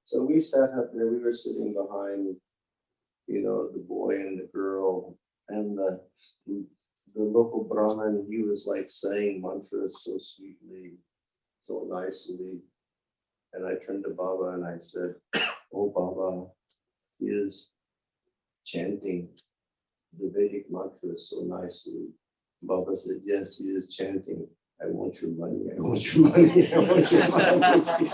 So we sat up there, we were sitting behind, you know, the boy and the girl, and the local Brahmin, he was like saying mantras so sweetly, so nicely. And I turned to Baba and I said, oh, Baba, he is chanting the Vedic mantras so nicely. Baba said, yes, he is chanting, I want your money, I want your money, I want your money.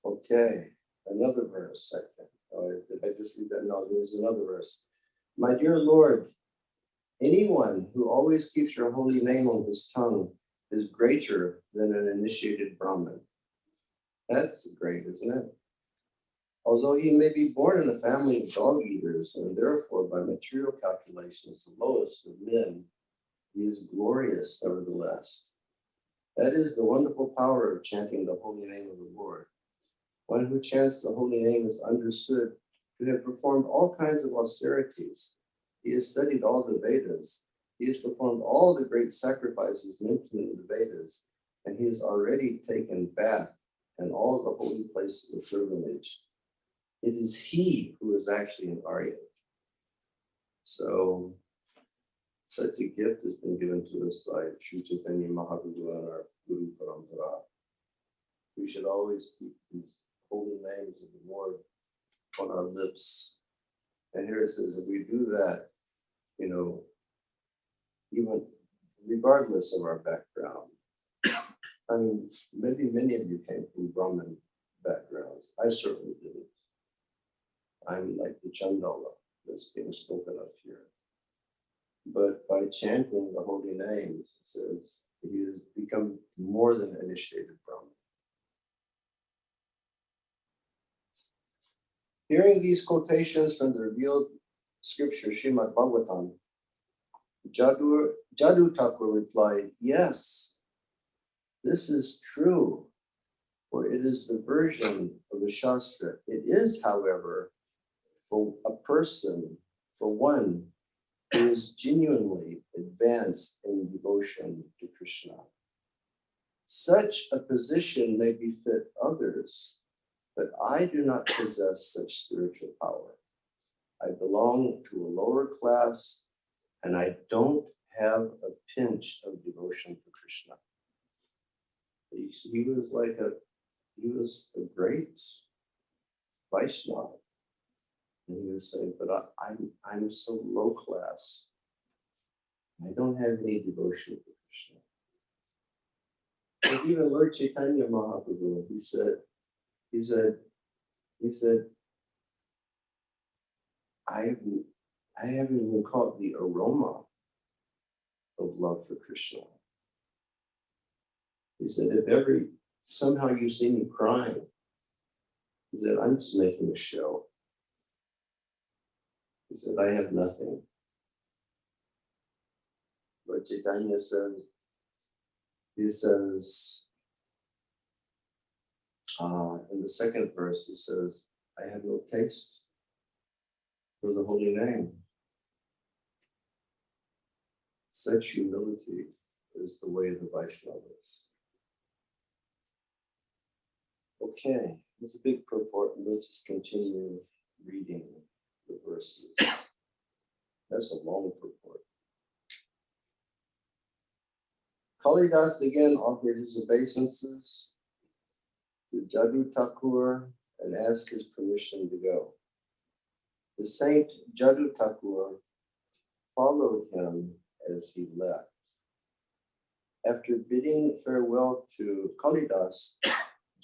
Okay, another verse, I think. Oh, did I just read that? No, there was another verse. My dear Lord, anyone who always keeps your holy name on his tongue is greater than an initiated Brahmin. That's great, isn't it? Although he may be born in a family of dog eaters, and therefore by material calculations the lowest of men, he is glorious nevertheless. That is the wonderful power of chanting the holy name of the Lord. One who chants the holy name is understood to have performed all kinds of austerities. He has studied all the Vedas. He has performed all the great sacrifices mentioned in the Vedas, and he has already taken bath in all the holy places of pilgrimage. It is he who is actually an Arya. So, such a gift has been given to us by Sri Chaitanya Mahaprabhu and our Guru Parampara. We should always keep these holy names of the Lord on our lips. And here it says, if we do that, you know, even regardless of our background. I mean, maybe many of you came from Brahmin backgrounds. I certainly didn't. I'm like the Chandala that's being spoken of here. But by chanting the holy names, it says he has become more than initiated Brahmin. Hearing these quotations from the revealed scripture, Srimad Bhagavatam, Jadu Thakur replied, yes, this is true, for it is the version of the Shastra. It is, however, for a person, for one who is genuinely advanced in devotion to Krishna. Such a position may befit others, but I do not possess such spiritual power. I belong to a lower class, and I don't have a pinch of devotion to Krishna. He was a great Vaishnava. And he was saying, but I'm so low class. I don't have any devotion to Krishna. But even Lord Chaitanya Mahaprabhu, he said, I haven't even caught the aroma of love for Krishna. He said, if somehow you see me crying, he said, I'm just making a show. He said, I have nothing. Lord Chaitanya says, in the second verse, he says, I have no taste for the holy name. Such humility is the way of the Vaishnavas. Okay, it's a big purport, and we'll just continue reading the verses. That's a long purport. Kalidas again offered his obeisances to Jadu Thakur and asked his permission to go. The saint Jadu Thakur followed him as he left. After bidding farewell to Kalidas,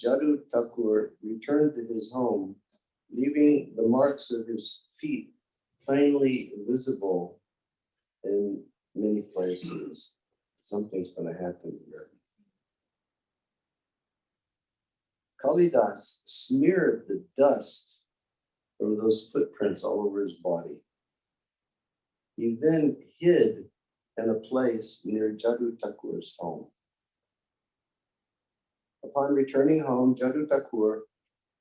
Jadu Thakur returned to his home, leaving the marks of his feet plainly visible in many places. Something's going to happen here. Kalidas smeared the dust from those footprints all over his body. He then hid in a place near Jadu Thakur's home. Upon returning home, Jadu Thakur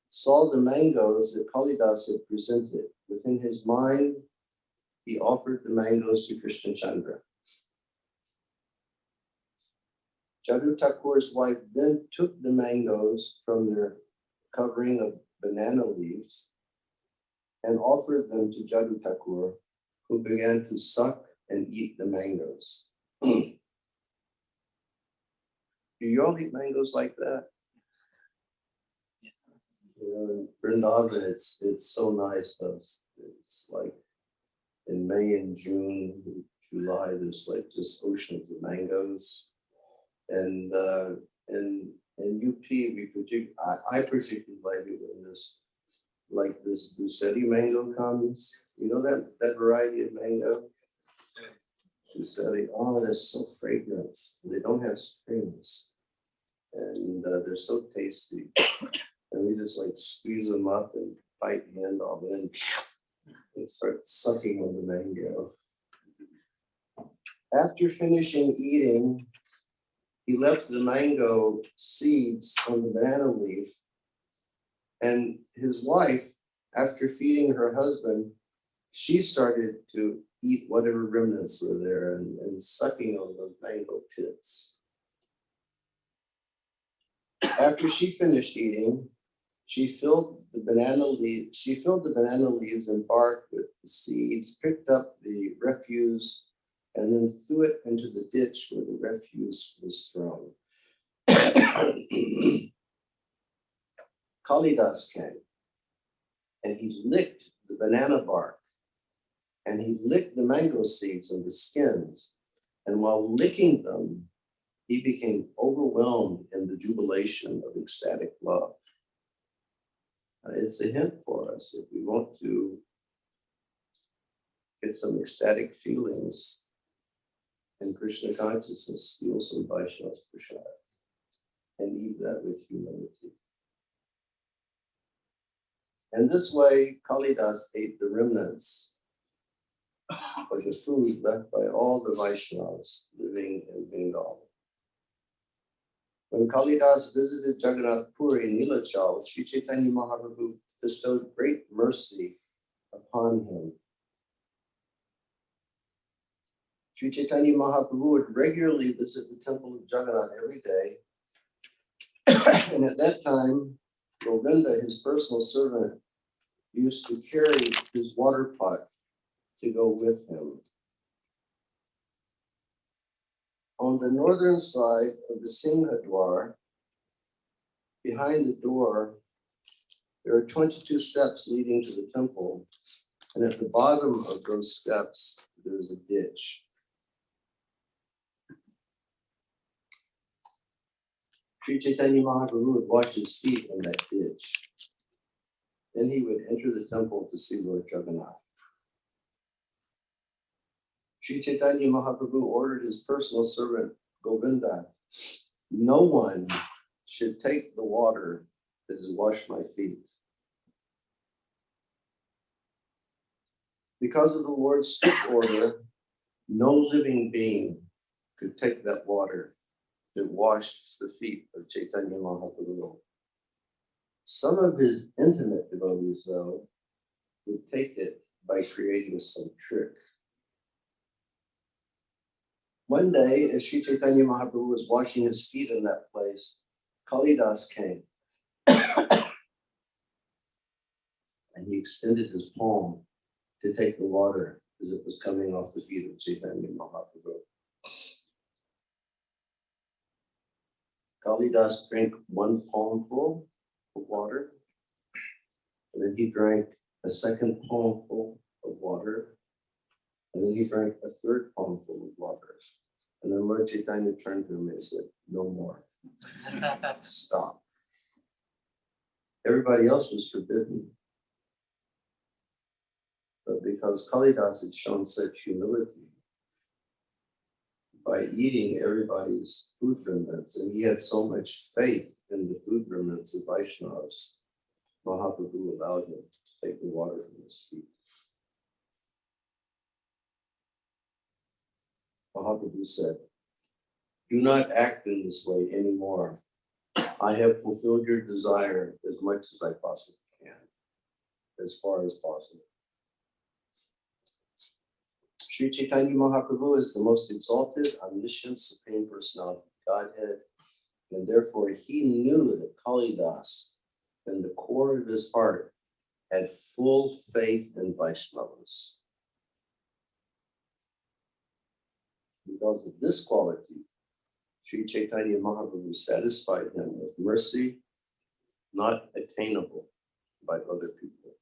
saw the mangoes that Kalidas had presented. Within his mind, he offered the mangoes to Krishna Chandra. Jadu Thakur's wife then took the mangoes from their covering of banana leaves and offered them to Jadu Thakur, who began to suck and eat the mangoes. Do you all eat mangoes like that? Yes. You know, in Vrindavan, it's so nice. It's like in May and June, July, there's like just oceans of mangoes. And in UP, I particularly like it when this Bussetti mango comes. You know that variety of mango? Bussetti. Oh, they're so fragrant. They don't have strings. And they're so tasty. And we just like squeeze them up and bite the end off it and start sucking on the mango. After finishing eating, he left the mango seeds on the banana leaf, and his wife, after feeding her husband, she started to eat whatever remnants were there and sucking on those mango pits. After she finished eating, she filled the banana leaves and bark with the seeds, picked up the refuse, and then threw it into the ditch where the refuse was thrown. Kalidas came, and he licked the banana bark, and he licked the mango seeds and the skins, And while licking them, he became overwhelmed in the jubilation of ecstatic love. It's a hint for us if we want to get some ecstatic feelings in Krishna consciousness, steal some Vaishnava's prasad and eat that with humility. And this way, Kalidas ate the remnants of the food left by all the Vaishnavas living in Bengal. When Kalidas visited Jagannath Puri in Nilachal, Sri Chaitanya Mahaprabhu bestowed great mercy upon him. Sri Chaitanya Mahaprabhu would regularly visit the temple of Jagannath every day. And at that time, Govinda, his personal servant, used to carry his water pot to go with him. On the northern side of the Singhadwar, behind the door, there are 22 steps leading to the temple. And at the bottom of those steps, there's a ditch. Sri Chaitanya Mahaprabhu would wash his feet in that ditch. Then he would enter the temple to see Lord Jagannath. Sri Chaitanya Mahaprabhu ordered his personal servant, Govinda, no one should take the water that has washed my feet. Because of the Lord's strict order, no living being could take that water that washed the feet of Chaitanya Mahaprabhu. Some of his intimate devotees, though, would take it by creating some trick. One day, as Sri Chaitanya Mahaprabhu was washing his feet in that place, Kalidas came. And he extended his palm to take the water as it was coming off the feet of Chaitanya Mahaprabhu. Kalidas drank one palmful of water, and then he drank a second palmful of water, and then he drank a third palmful of water. And then Lord Chaitanya turned to him and said, no more. Stop. Everybody else was forbidden. But because Kalidas had shown such humility by eating everybody's food remnants, and he had so much faith in the food remnants of Vaishnavas, Mahaprabhu allowed him to take the water from his feet. Mahaprabhu said, do not act in this way anymore. I have fulfilled your desire as much as I possibly can, as far as possible. Sri Chaitanya Mahaprabhu is the most exalted, omniscient, supreme personality of Godhead, and therefore he knew that Kalidas, in the core of his heart, had full faith in Vaishnavas. Because of this quality, Sri Chaitanya Mahaprabhu satisfied him with mercy not attainable by other people.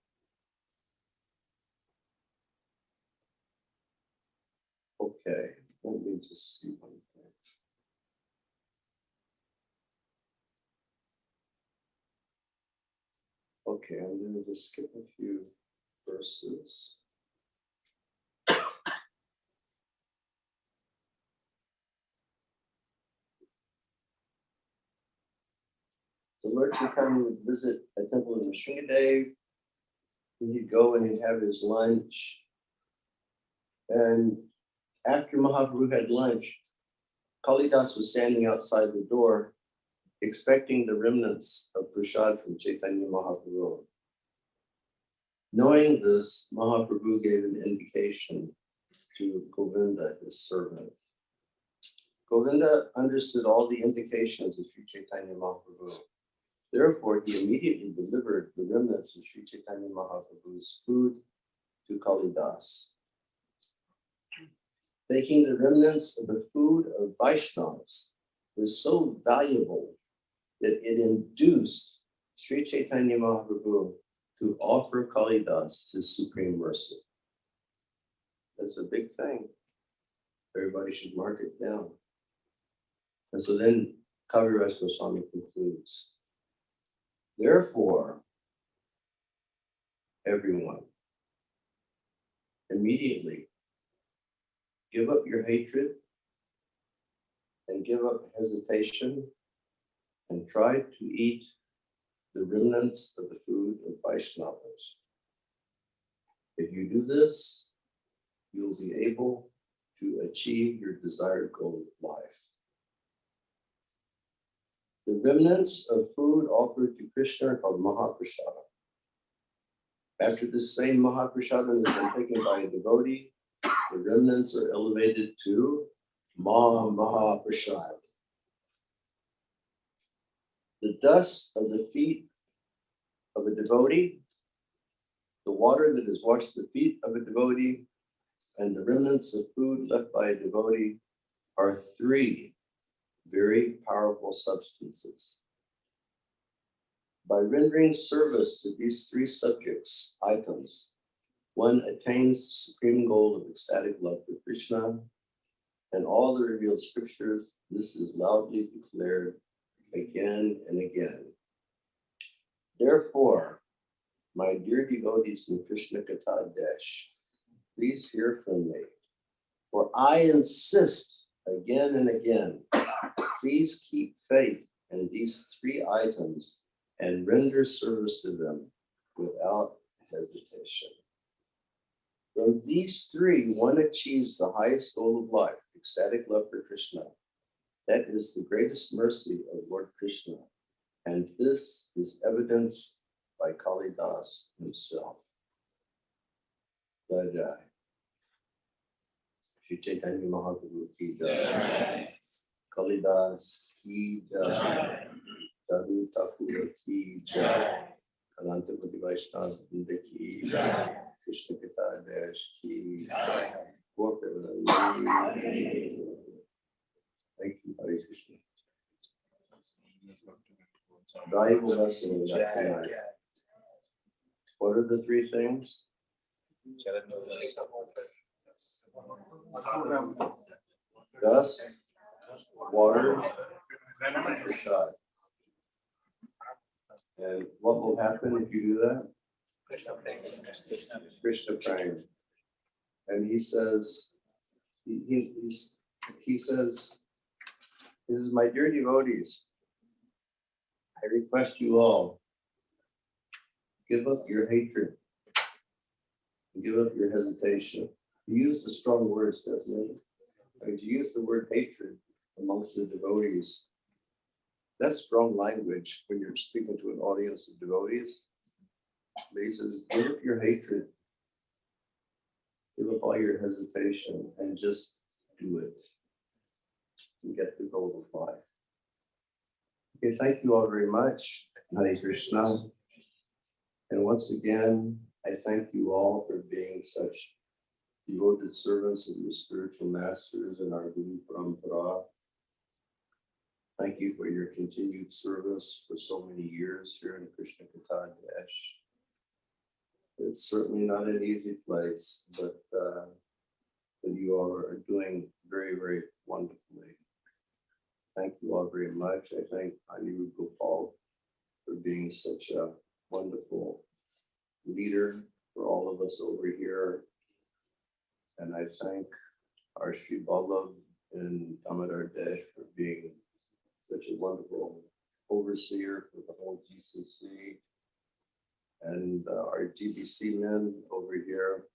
Okay, let me just see one thing. Okay, I'm going to just skip a few verses. The Lord Chaitanya would visit a temple in Sringadev, and he'd go and he'd have his lunch. And after Mahaprabhu had lunch, Kalidas was standing outside the door, expecting the remnants of prasad from Chaitanya Mahaprabhu. Knowing this, Mahaprabhu gave an indication to Govinda, his servant. Govinda understood all the indications of Sri Chaitanya Mahaprabhu. Therefore, he immediately delivered the remnants of Sri Chaitanya Mahaprabhu's food to Kalidas. Taking the remnants of the food of Vaishnavas was so valuable that it induced Sri Chaitanya Mahaprabhu to offer Kalidas his supreme mercy. That's a big thing. Everybody should mark it down. And so then Kaviraj Goswami concludes, therefore, everyone, immediately give up your hatred and give up hesitation and try to eat the remnants of the food of Vaishnavas. If you do this, you'll be able to achieve your desired goal of life. The remnants of food offered to Krishna are called Mahaprasada. After this same Mahaprasada has been taken by a devotee, the remnants are elevated to Mahaprasad. The dust of the feet of a devotee, the water that has washed the feet of a devotee, and the remnants of food left by a devotee are three very powerful substances. By rendering service to these three subjects, items, one attains the supreme goal of ecstatic love for Krishna, and all the revealed scriptures, this is loudly declared again and again. Therefore, my dear devotees in Krishna Katha Desh, please hear from me, for I insist again and again, please keep faith in these three items and render service to them without hesitation. From these three, one achieves the highest goal of life, ecstatic love for Krishna. That is the greatest mercy of Lord Krishna. And this is evidenced by Kalidas himself. Jai Jai. Shri Chaitanya Mahaprabhu ki Jai. Kalidas ki Jai. Sadhu Thakur ki Jai. Kalantapati Vaishnava Vrinda ki Jai. Krishna Katha Desh ki Jai. Thank you, Hare Krishna. Valuable lesson in that tonight. What are the three things? Dust, water, and prasad. And what will happen if you do that? Krishna praying. And he says, he says, this is my dear devotees. I request you all, give up your hatred and give up your hesitation. He used the strong words, doesn't he? I mean, to use the word hatred amongst the devotees, that's strong language when you're speaking to an audience of devotees. But he says, give up your hatred, give up all your hesitation, and just do it and get the goal of life. Okay, thank you all very much. Hare Krishna. And once again, I thank you all for being such devoted servants of your spiritual masters and our Guru Parampara. Thank you for your continued service for so many years here in Krishna Katha Desh. It's certainly not an easy place, but you all are doing very, very wonderfully. Thank you all very much. I thank Anirudh Gopal for being such a wonderful leader for all of us over here. And I thank our Sri Ballabh in Damodar Desh for being such a wonderful overseer for the whole GCC. And our GBC men over here.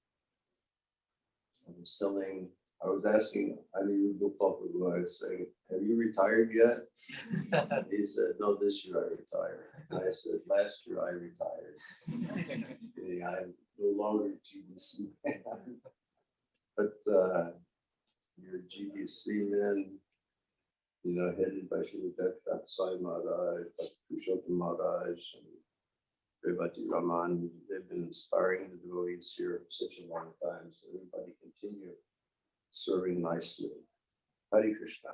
I was asking Anirudh Gopal, I was saying, have you retired yet? He said, no, this year I retired. And I said, last year I retired. I'm no longer GBC man. But your GBC men, you know, headed by Srila Bhakta Sai Maharaj, Purushottam Maharaj, and Srimati Raman, they've been inspiring the devotees here for such a long time. So everybody continue serving nicely. Hare Krishna.